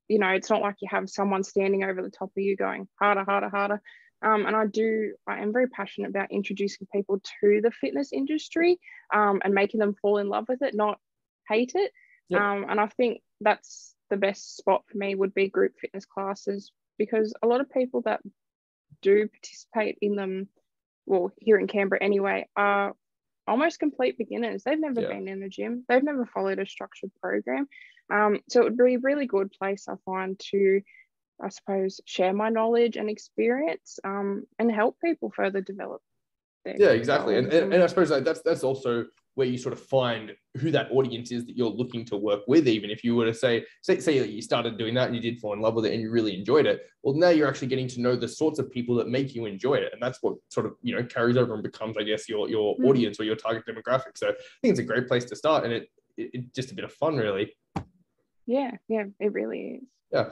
It's not like you have someone standing over the top of you going harder, harder, harder. And I am very passionate about introducing people to the fitness industry, and making them fall in love with it, not hate it. Yep. And I think that's the best spot for me would be group fitness classes, because a lot of people that do participate in them, well, here in Canberra anyway, are almost complete beginners. They've never been in a gym. They've never followed a structured program. So it would be a really good place, I find, to I suppose, share my knowledge and experience, and help people further develop their Yeah, exactly. goals. And I suppose like that's also where you sort of find who that audience is that you're looking to work with. Even if you were to say that you started doing that and you did fall in love with it and you really enjoyed it, well, now you're actually getting to know the sorts of people that make you enjoy it. And that's what sort of, carries over and becomes, I guess, your audience or your target demographic. So I think it's a great place to start, and it just a bit of fun, really. Yeah, it really is. Yeah.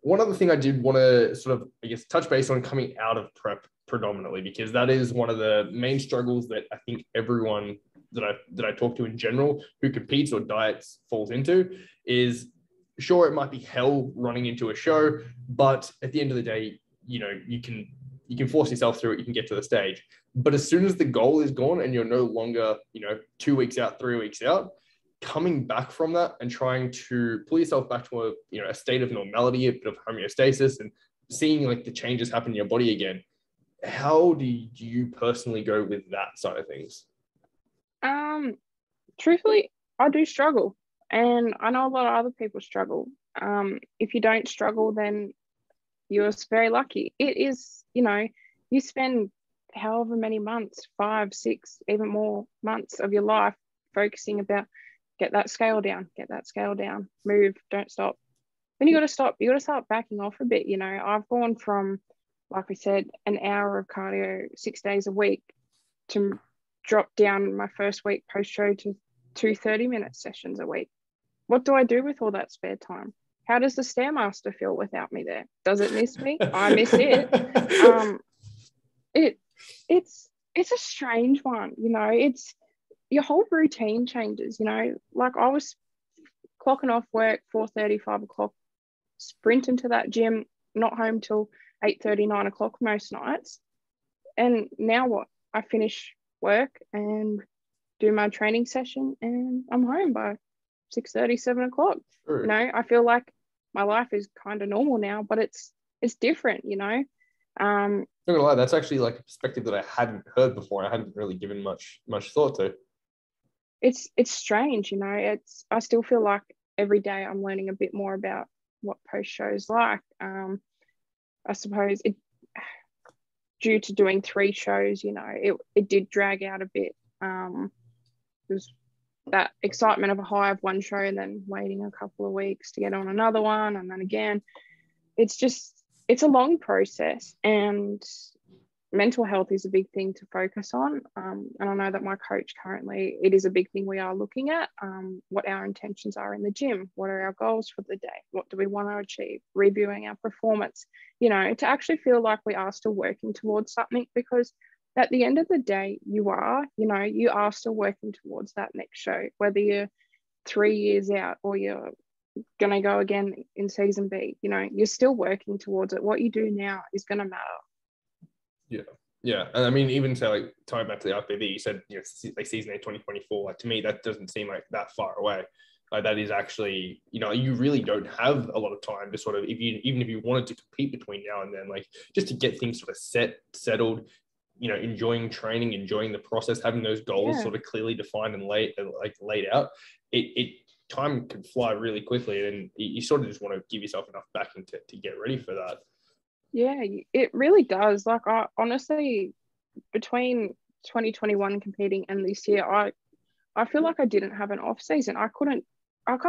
One other thing I did want to sort of, I guess, touch base on coming out of prep predominantly, because that is one of the main struggles that I think everyone that I talk to in general who competes or diets falls into is, sure, it might be hell running into a show, but at the end of the day, you can force yourself through it. You can get to the stage. But as soon as the goal is gone and you're no longer, 2 weeks out, 3 weeks out, coming back from that and trying to pull yourself back to a state of normality, a bit of homeostasis, and seeing like the changes happen in your body again. How do you personally go with that side of things? Truthfully, I do struggle, and I know a lot of other people struggle. If you don't struggle, then you're very lucky. It is, you spend however many months, 5, 6, even more months of your life focusing about get that scale down, move, don't stop. Then you got to stop. You got to start backing off a bit. I've gone from, like I said, an hour of cardio 6 days a week to drop down my first week post show to 2 30-minute sessions a week. What do I do with all that spare time? How does the Stairmaster feel without me there? Does it miss me? I miss it. It's a strange one. It's your whole routine changes. Like I was clocking off work 4:30, 5 o'clock, sprint into that gym, not home till 8:30, 9 o'clock most nights. And now what? I finish work and do my training session and I'm home by 6:30, 7 o'clock. Sure. I feel like my life is kind of normal now, but it's different. Not gonna lie, that's actually like a perspective that I hadn't heard before. I hadn't really given much thought to. It's strange. I still feel like every day I'm learning a bit more about what post shows like. I suppose due to doing 3 shows, it did drag out a bit. It was that excitement of a high of one show and then waiting a couple of weeks to get on another one, and then again. It's a long process, and mental health is a big thing to focus on. And I know that my coach currently, it is a big thing we are looking at, what our intentions are in the gym, what are our goals for the day, what do we want to achieve, reviewing our performance, to actually feel like we are still working towards something, because at the end of the day, you are still working towards that next show, whether you're 3 years out or you're going to go again in season B, you're still working towards it. What you do now is going to matter. Yeah. And I mean, even so, like, tying back to the IPV, you said, like season 8, 2024, like to me, that doesn't seem like that far away. Like that is actually, you really don't have a lot of time to sort of, even if you wanted to compete between now and then, like just to get things sort of settled, enjoying training, enjoying the process, having those goals sort of clearly defined and laid out, it time can fly really quickly, and you sort of just want to give yourself enough backing to get ready for that. Yeah, it really does. Like I honestly, between 2021 competing and this year, I feel like I didn't have an off season. I can't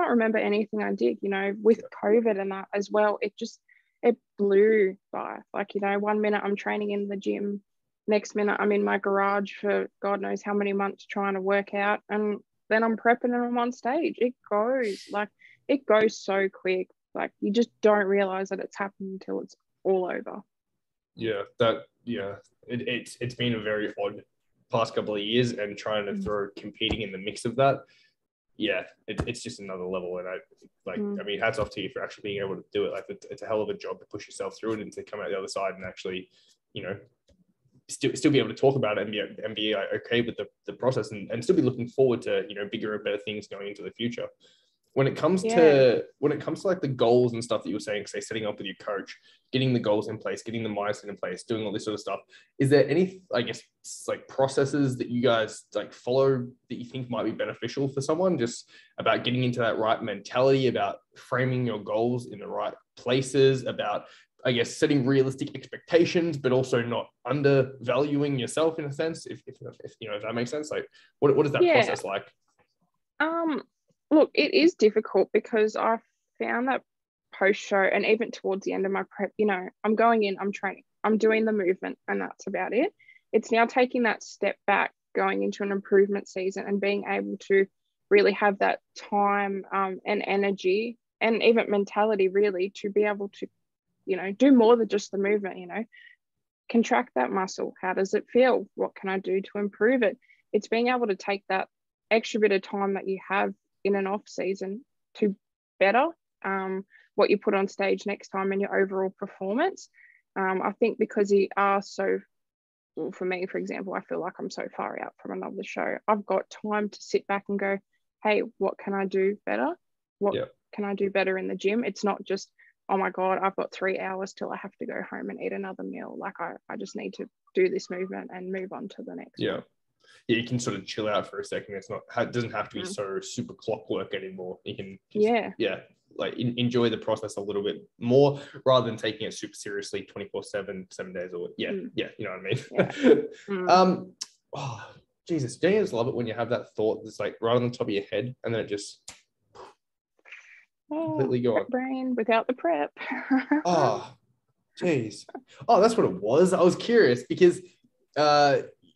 remember anything I did, with COVID and that as well. It blew by. Like, 1 minute I'm training in the gym, next minute I'm in my garage for God knows how many months trying to work out, and then I'm prepping and I'm on stage. It goes so quick. Like you just don't realize that it's happened until it's all over. It's been a very odd past couple of years, and trying to throw competing in the mix of that. It's just another level. And I mean, hats off to you for actually being able to do it. Like it's a hell of a job to push yourself through it and to come out the other side and actually, still be able to talk about it and be okay with the process, and still be looking forward to, bigger and better things going into the future. When it comes to like the goals and stuff that you were saying, say setting up with your coach, getting the goals in place, getting the mindset in place, doing all this sort of stuff, is there any, I guess, like processes that you guys like follow that you think might be beneficial for someone, just about getting into that right mentality, about framing your goals in the right places, about, I guess, setting realistic expectations, but also not undervaluing yourself in a sense, if you know, if that makes sense? Like, what is that process like? Look, it is difficult because I found that post show and even towards the end of my prep, you know, I'm going in, I'm training, I'm doing the movement, and that's about it. It's now taking that step back, going into an improvement season and being able to really have that time and energy and even mentality really to be able to, you know, do more than just the movement, you know, contract that muscle. How does it feel? What can I do to improve it? It's being able to take that extra bit of time that you have in an off season to better what you put on stage next time in your overall performance. I think because you are so, well, for me, for example, I feel like I'm so far out from another show. I've got time to sit back and go, hey, what can I do better? What can I do better in the gym? It's not just, oh my God, I've got 3 hours till I have to go home and eat another meal. Like I just need to do this movement and move on to the next one. Yeah, you can sort of chill out for a second. It's not, it doesn't have to be so super clockwork anymore. You can just, like enjoy the process a little bit more rather than taking it super seriously 24/7, 7 days a week. You know what I mean? Oh, Jesus, don't you just love it when you have that thought that's like right on the top of your head and then it just completely gone. Brain without the prep. Oh, geez. Oh, that's what it was. I was curious because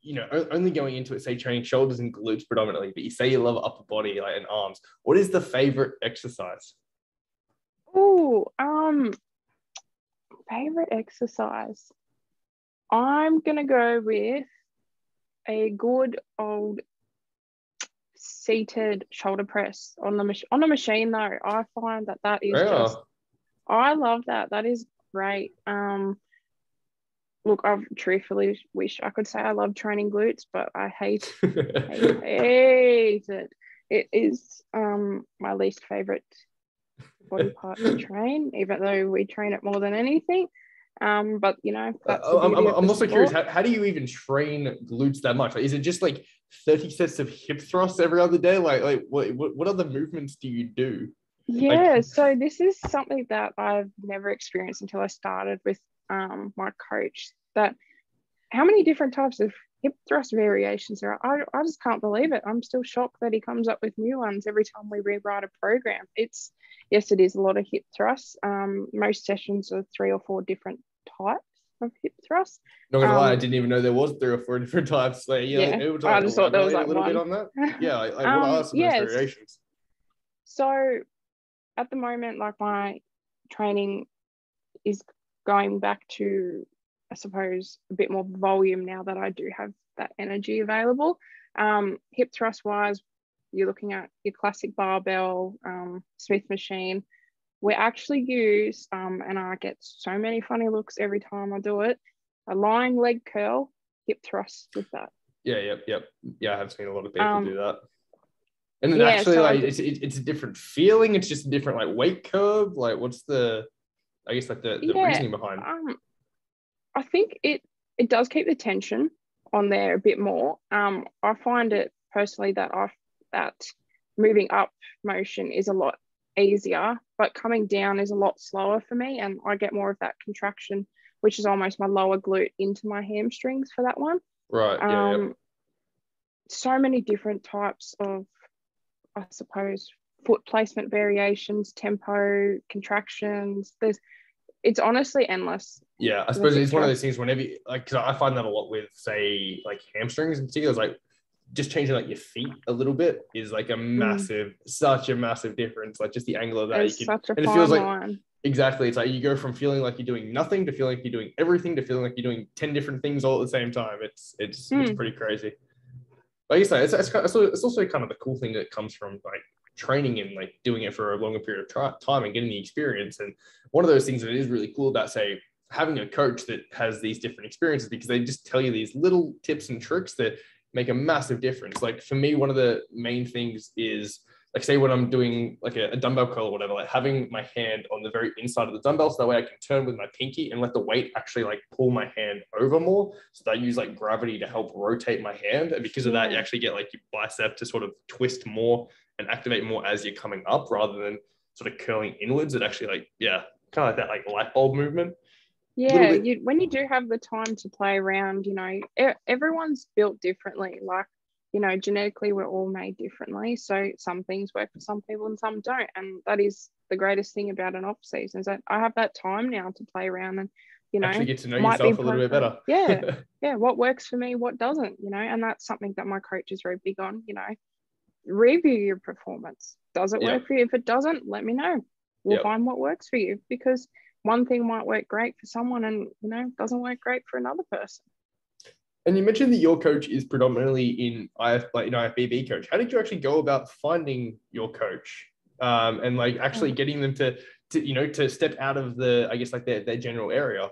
you know, only going into it, say training shoulders and glutes predominantly, but you say you love upper body, like, and arms. What is the favorite exercise? Oh, favorite exercise. I'm gonna go with a good old seated shoulder press on the machine though. I find that is just, I love that. That is great. Look, I truthfully wish I could say I love training glutes, but I hate it. It is my least favorite body part to train, even though we train it more than anything. But you know, that's the beauty I'm also curious, how do you even train glutes that much? Like, is it just like 30 sets of hip thrusts every other day? Like what other movements do you do? Yeah, so this is something that I've never experienced until I started with my coach, that how many different types of hip thrust variations there are. I just can't believe it. I'm still shocked that he comes up with new ones every time we rewrite a program. Yes, it is a lot of hip thrusts. Most sessions are 3 or 4 different types of hip thrust. Not gonna lie, I didn't even know there was 3 or 4 different types. Like, able to, like, I just thought there was like a little one. bit on that. Yeah, like what are some of those variations? So at the moment, like my training is going back to, I suppose, a bit more volume now that I do have that energy available. Hip thrust wise, you're looking at your classic barbell, Smith machine. We actually use, and I get so many funny looks every time I do it, a lying leg curl, hip thrust with that. Yeah, I have seen a lot of people do that. And then actually, so like, it's a different feeling. It's just a different like weight curve. Like, what's the, I guess, like the reasoning behind? I think it does keep the tension on there a bit more. I find it personally that moving up motion is a lot easier, but coming down is a lot slower for me, and I get more of that contraction, which is almost my lower glute into my hamstrings for that one. Right. So many different types of, I suppose, foot placement variations, tempo, contractions. It's honestly endless. Yeah, I suppose it's one of those things whenever like, because I find that a lot with, say, like hamstrings in particular, is like just changing like your feet a little bit is like a massive, such a massive difference. Like just the angle of that, and it feels like line. Exactly. It's like you go from feeling like you're doing nothing to feeling like you're doing everything to feeling like you're doing 10 different things all at the same time. It's pretty crazy. But I guess like, it's also kind of the cool thing that comes from like training and like doing it for a longer period of time and getting the experience. And one of those things that is really cool about, say, having a coach that has these different experiences, because they just tell you these little tips and tricks that make a massive difference. Like for me, one of the main things is, like, say when I'm doing like a dumbbell curl or whatever, like having my hand on the very inside of the dumbbell, so that way I can turn with my pinky and let the weight actually like pull my hand over more. So that I use like gravity to help rotate my hand. And because of that, you actually get like your bicep to sort of twist more and activate more as you're coming up, rather than sort of curling inwards. It actually kind of like that like light bulb movement. Yeah, when you do have the time to play around, you know, everyone's built differently. Like, you know, genetically, we're all made differently. So some things work for some people and some don't. And that is the greatest thing about an off season, is that I have that time now to play around and, you know, actually get to know yourself a little bit better. Yeah, what works for me, what doesn't, you know, and that's something that my coach is very big on, you know. Review your performance. Does it work for you? If it doesn't, let me know. We'll find what works for you, because one thing might work great for someone and, you know, doesn't work great for another person. And you mentioned that your coach is predominantly in IFBB coach. How did you actually go about finding your coach, and like actually getting them to you know, to step out of the, I guess, like their general area?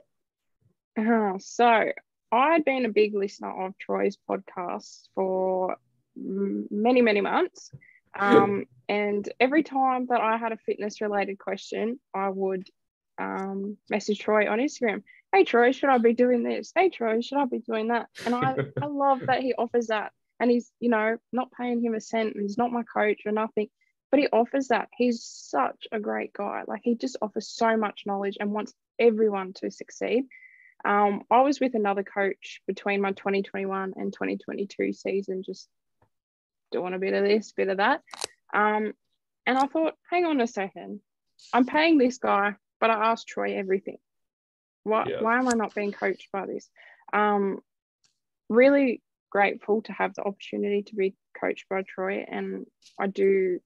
So I'd been a big listener of Troy's podcasts for many, many months. And every time that I had a fitness related question, I would message Troy on Instagram. Hey, Troy, should I be doing this? Hey, Troy, should I be doing that? And I love that he offers that. And he's, you know, not paying him a cent, and he's not my coach or nothing, but he offers that. He's such a great guy. Like, he just offers so much knowledge and wants everyone to succeed. I was with another coach between my 2021 and 2022 season, just doing a bit of this, bit of that. And I thought, hang on a second, I'm paying this guy, but I asked Troy everything. Why am I not being coached by this? Really grateful to have the opportunity to be coached by Troy, and I do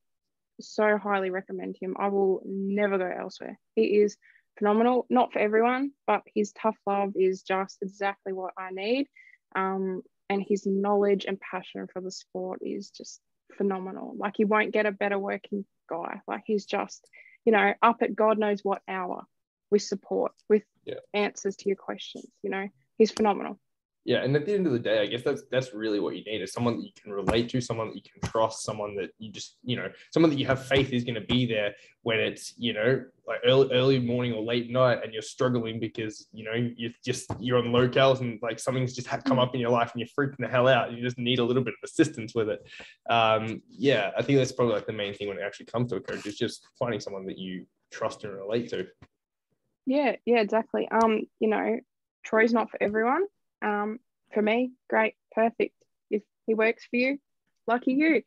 so highly recommend him. I will never go elsewhere. He is phenomenal. Not for everyone, but his tough love is just exactly what I need. And his knowledge and passion for the sport is just phenomenal. Like, you won't get a better working guy. Like, he's just, you know, up at God knows what hour with support, with answers to your questions. You know, he's phenomenal. Yeah, and at the end of the day, I guess that's really what you need, is someone that you can relate to, someone that you can trust, someone that you just, you know, someone that you have faith is going to be there when it's, you know, like early morning or late night and you're struggling because, you know, you're on locales and like something's just come up in your life and you're freaking the hell out and you just need a little bit of assistance with it. Yeah, I think that's probably like the main thing when it actually comes to a coach, is just finding someone that you trust and relate to. Yeah, exactly. You know, Troy's not for everyone. For me, great, perfect. If he works for you, lucky you.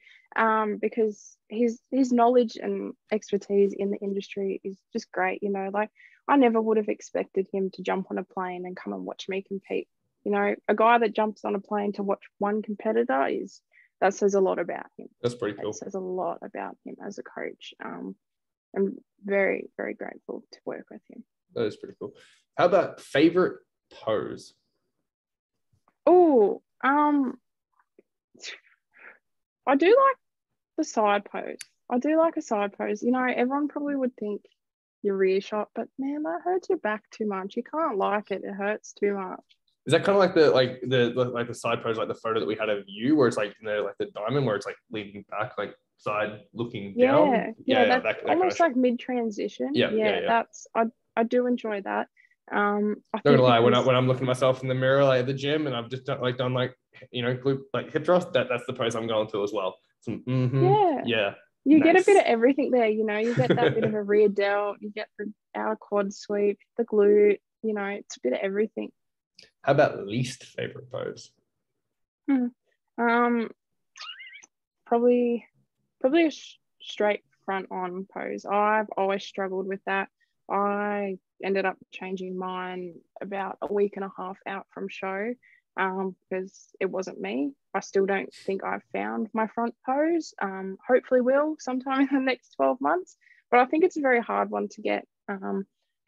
Because his knowledge and expertise in the industry is just great. You know, like, I never would have expected him to jump on a plane and come and watch me compete. You know, a guy that jumps on a plane to watch one competitor, that says a lot about him. That's pretty cool. It says a lot about him as a coach. I'm very, very grateful to work with him. That is pretty cool. How about favorite pose? Oh, I do like the side pose. I do like a side pose. You know, everyone probably would think your rear shot, but man, that hurts your back too much. You can't like it. It hurts too much. Is that kind of like the side pose, like the photo that we had of you, where it's like, you know, like the diamond, where it's like leaning back, like side looking down? Yeah, that's that almost like mid transition. Yeah, that's I do enjoy that. Not gonna lie, when I'm looking at myself in the mirror, like at the gym, and I've just done like you know, glute, like hip thrust, that's the pose I'm going to as well. So, you nice. Get a bit of everything there. You know, you get that bit of a rear delt, you get our quad sweep, the glute. You know, it's a bit of everything. How about least favorite pose? Probably a straight front on pose. I've always struggled with that. I ended up changing mine about a week and a half out from show, because it wasn't me. I still don't think I've found my front pose. Hopefully will sometime in the next 12 months, but I think it's a very hard one to get.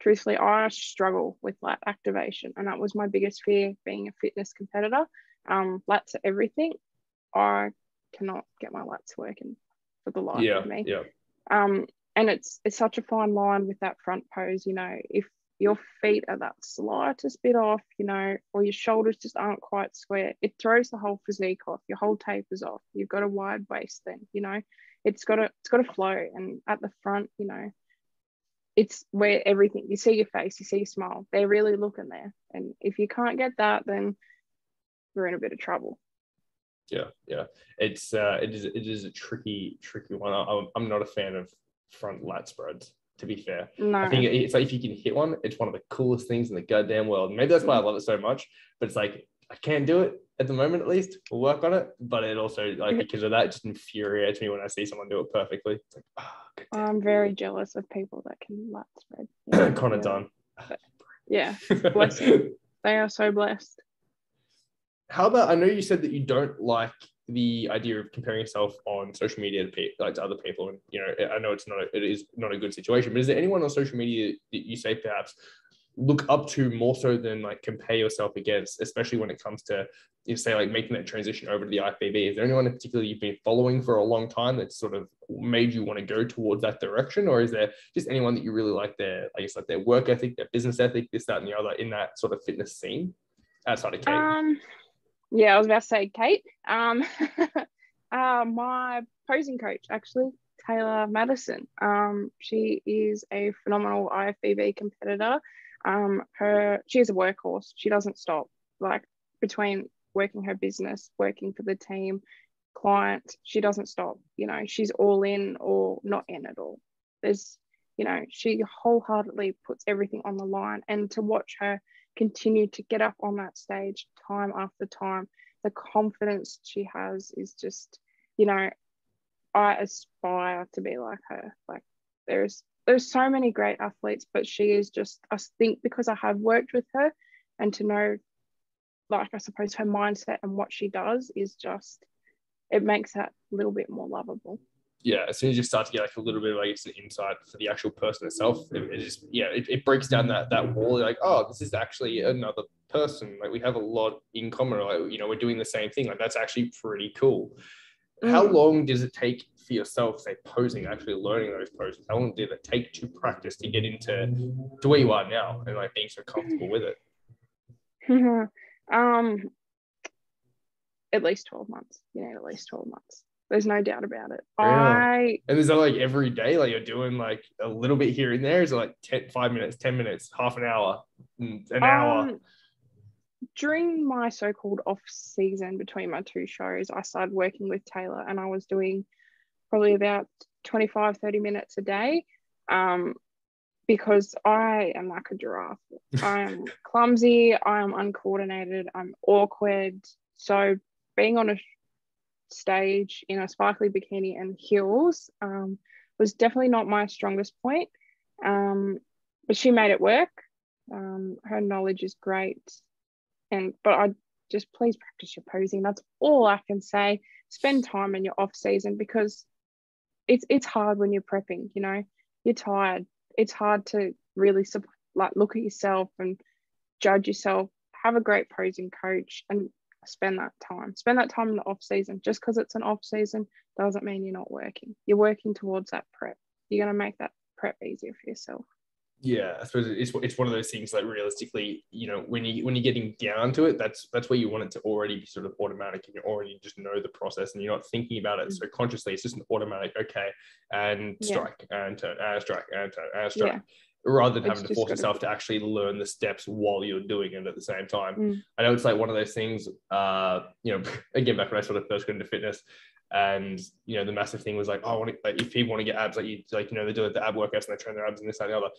Truthfully, I struggle with lat activation, and that was my biggest fear being a fitness competitor. Lats are everything. I cannot get my lats working for the life of me. And it's such a fine line with that front pose. You know, if your feet are that slightest bit off, you know, or your shoulders just aren't quite square, it throws the whole physique off. Your whole taper's off. You've got a wide waist then, you know, it's got to flow. And at the front, you know, it's where everything, you see your face, you see your smile, they're really looking there. And if you can't get that, then we're in a bit of trouble. Yeah. It is a tricky one. I'm not a fan of front lat spreads, to be fair. No. I think it's like if you can hit one, it's one of the coolest things in the goddamn world. Maybe that's why I love it so much, but it's like, I can't do it at the moment, at least. We'll work on it. But it also, like, because of that, it just infuriates me when I see someone do it perfectly. It's like, oh, I'm very jealous of people that can lat spread. Connor done. Yeah, blessing. They are so blessed. How about, I know you said that you don't like the idea of comparing yourself on social media to other people, and I know it is not a good situation, but is there anyone on social media that you say perhaps look up to more so than like compare yourself against, especially when it comes to, say, like making that transition over to the IFBB? Is there anyone in particular you've been following for a long time that sort of made you want to go towards that direction, or is there just anyone that you really like their work ethic, their business ethic, this, that, and the other in that sort of fitness scene outside of Kate? Yeah, I was about to say Kate. My posing coach, actually, Taylor Madison. She is a phenomenal IFBB competitor. She is a workhorse. She doesn't stop. Like, between working her business, working for the team, client, she doesn't stop. She's all in or not in at all. She wholeheartedly puts everything on the line, and to watch her continue to get up on that stage time after time, the confidence she has is just, I aspire to be like her. Like, there's so many great athletes, but she is just, I think because I have worked with her and to know, like, I suppose her mindset and what she does is just, it makes that a little bit more lovable. Yeah, as soon as you start to get like a little bit of like insight for the actual person itself, it breaks down that wall. Like, oh, this is actually another person. Like, we have a lot in common. Like, we're doing the same thing. Like, that's actually pretty cool. How long does it take for yourself, say, posing, actually learning those poses? How long did it take to practice to get into where you are now and like being so comfortable with it? At least 12 months. At least 12 months. There's no doubt about it. Really? And is that like every day? Like, you're doing like a little bit here and there? Is it like 5 minutes, 10 minutes, half an hour, an hour? During my so-called off season between my two shows, I started working with Taylor, and I was doing probably about 25, 30 minutes a day, because I am like a giraffe. I'm clumsy, I'm uncoordinated, I'm awkward. So being on a stage in a sparkly bikini and heels was definitely not my strongest point, but she made it work. Her knowledge is great, but I just, please practice your posing. That's all I can say. Spend time in your off season, because it's hard when you're prepping. You're tired. It's hard to really look at yourself and judge yourself. Have a great posing coach and spend that time in the off season. Just because it's an off season doesn't mean you're not working. You're working towards that prep. You're going to make that prep easier for yourself. Yeah, I suppose it's one of those things, like, realistically, when you're getting down to it, that's where you want it to already be sort of automatic, and you already just know the process, and you're not thinking about it so consciously. It's just an automatic, okay, and strike and turn and strike and turn and strike. Yeah. Rather than having to force yourself to actually learn the steps while you're doing it at the same time. I know it's like one of those things, again, back when I sort of first got into fitness, and the massive thing was like, oh, if people want to get abs, they do the ab workouts and they train their abs and this, that, and the other.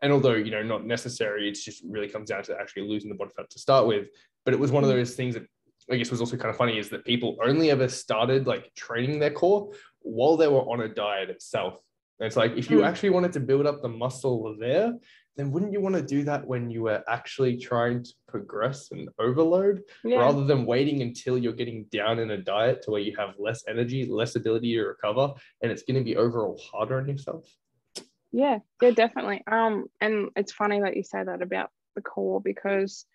And although, not necessary, it's just really comes down to actually losing the body fat to start with. But it was one of those things that I guess was also kind of funny, is that people only ever started like training their core while they were on a diet itself. And it's like, if you actually wanted to build up the muscle there, then wouldn't you want to do that when you were actually trying to progress and overload, rather than waiting until you're getting down in a diet to where you have less energy, less ability to recover, and it's going to be overall harder on yourself? Yeah, definitely. And it's funny that you say that about the core, because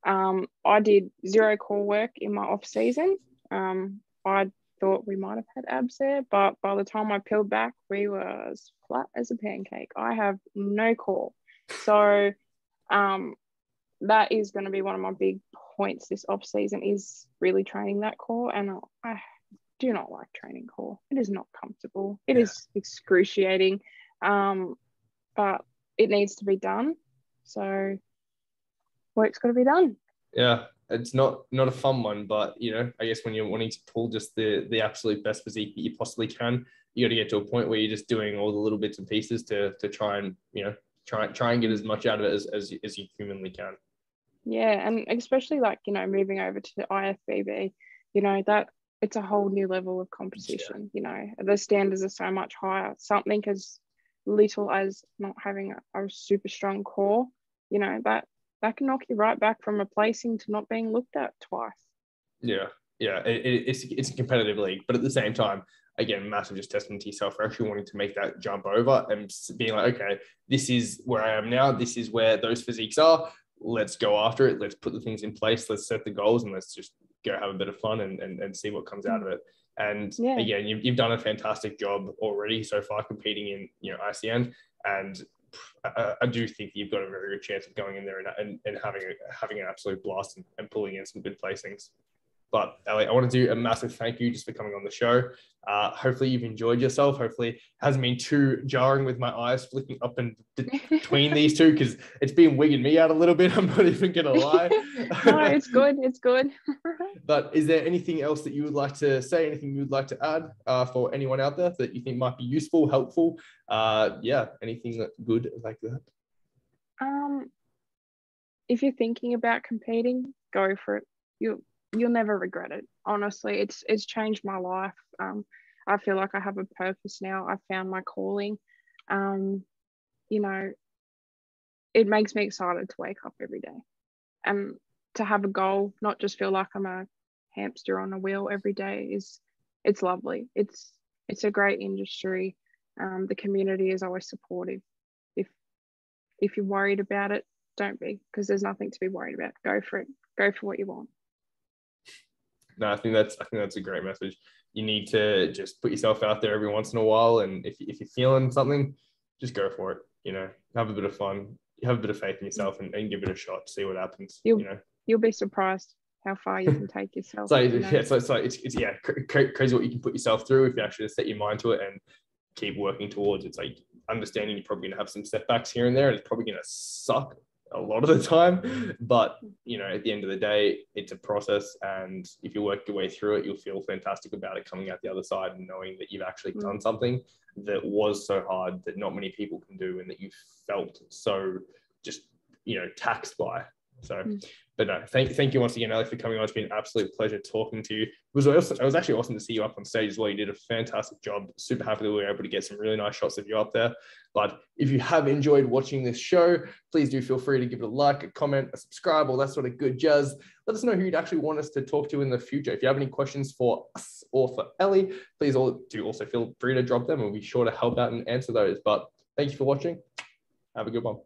I did zero core work in my off season. I thought we might have had abs there, but by the time I peeled back, we were as flat as a pancake. I have no core. So that is going to be one of my big points this off season, is really training that core. And I do not like training core. It is not comfortable. It is excruciating. But it needs to be done. So work's got to be done. Yeah, it's not a fun one, but I guess when you're wanting to pull just the absolute best physique that you possibly can, you got to get to a point where you're just doing all the little bits and pieces to try and, try and get as much out of it as you humanly can. Yeah, and especially like, moving over to the IFBB, that it's a whole new level of competition. The standards are so much higher. Something as little as not having a super strong core, that can knock you right back from a placing to not being looked at twice. Yeah, it's a competitive league, but at the same time, again, massive just testament to yourself for actually wanting to make that jump over and being like, okay, this is where I am now. This is where those physiques are. Let's go after it. Let's put the things in place. Let's set the goals and let's just go have a bit of fun and see what comes out of it. And again, you've done a fantastic job already so far competing in, ICN. And I do think that you've got a very good chance of going in there and having an absolute blast and pulling in some good placings. But Ellie, I want to do a massive thank you just for coming on the show. Hopefully you've enjoyed yourself. Hopefully it hasn't been too jarring with my eyes flicking up and between these two, because it's been wigging me out a little bit. I'm not even going to lie. No, it's good. It's good. But is there anything else that you would like to say, anything you would like to add for anyone out there that you think might be useful, helpful? Anything good like that? If you're thinking about competing, go for it. You'll never regret it. Honestly, it's changed my life. I feel like I have a purpose now. I found my calling. It makes me excited to wake up every day and to have a goal, not just feel like I'm a hamster on a wheel every day. It's lovely. It's a great industry. The community is always supportive. If you're worried about it, don't be, because there's nothing to be worried about. Go for it. Go for what you want. No, I think that's a great message. You need to just put yourself out there every once in a while, and if you're feeling something, just go for it. Have a bit of fun, have a bit of faith in yourself, and give it a shot. See what happens. You'll be surprised how far you can take yourself. It's crazy what you can put yourself through if you actually set your mind to it and keep working towards it. It's like understanding you're probably going to have some setbacks here and there, and it's probably going to suck a lot of the time, but at the end of the day, it's a process, and if you work your way through it, you'll feel fantastic about it coming out the other side and knowing that you've actually done something that was so hard that not many people can do, and that you felt so just taxed by. So but no, thank you once again, Ellie, for coming on. It's been an absolute pleasure talking to you. It was actually awesome to see you up on stage as well. You did a fantastic job. Super happy that we were able to get some really nice shots of you up there. But if you have enjoyed watching this show, please do feel free to give it a like, a comment, a subscribe, all that sort of good jazz. Let us know who you'd actually want us to talk to in the future. If you have any questions for us or for Ellie, please do also feel free to drop them. We'll be sure to help out and answer those. But thank you for watching. Have a good one.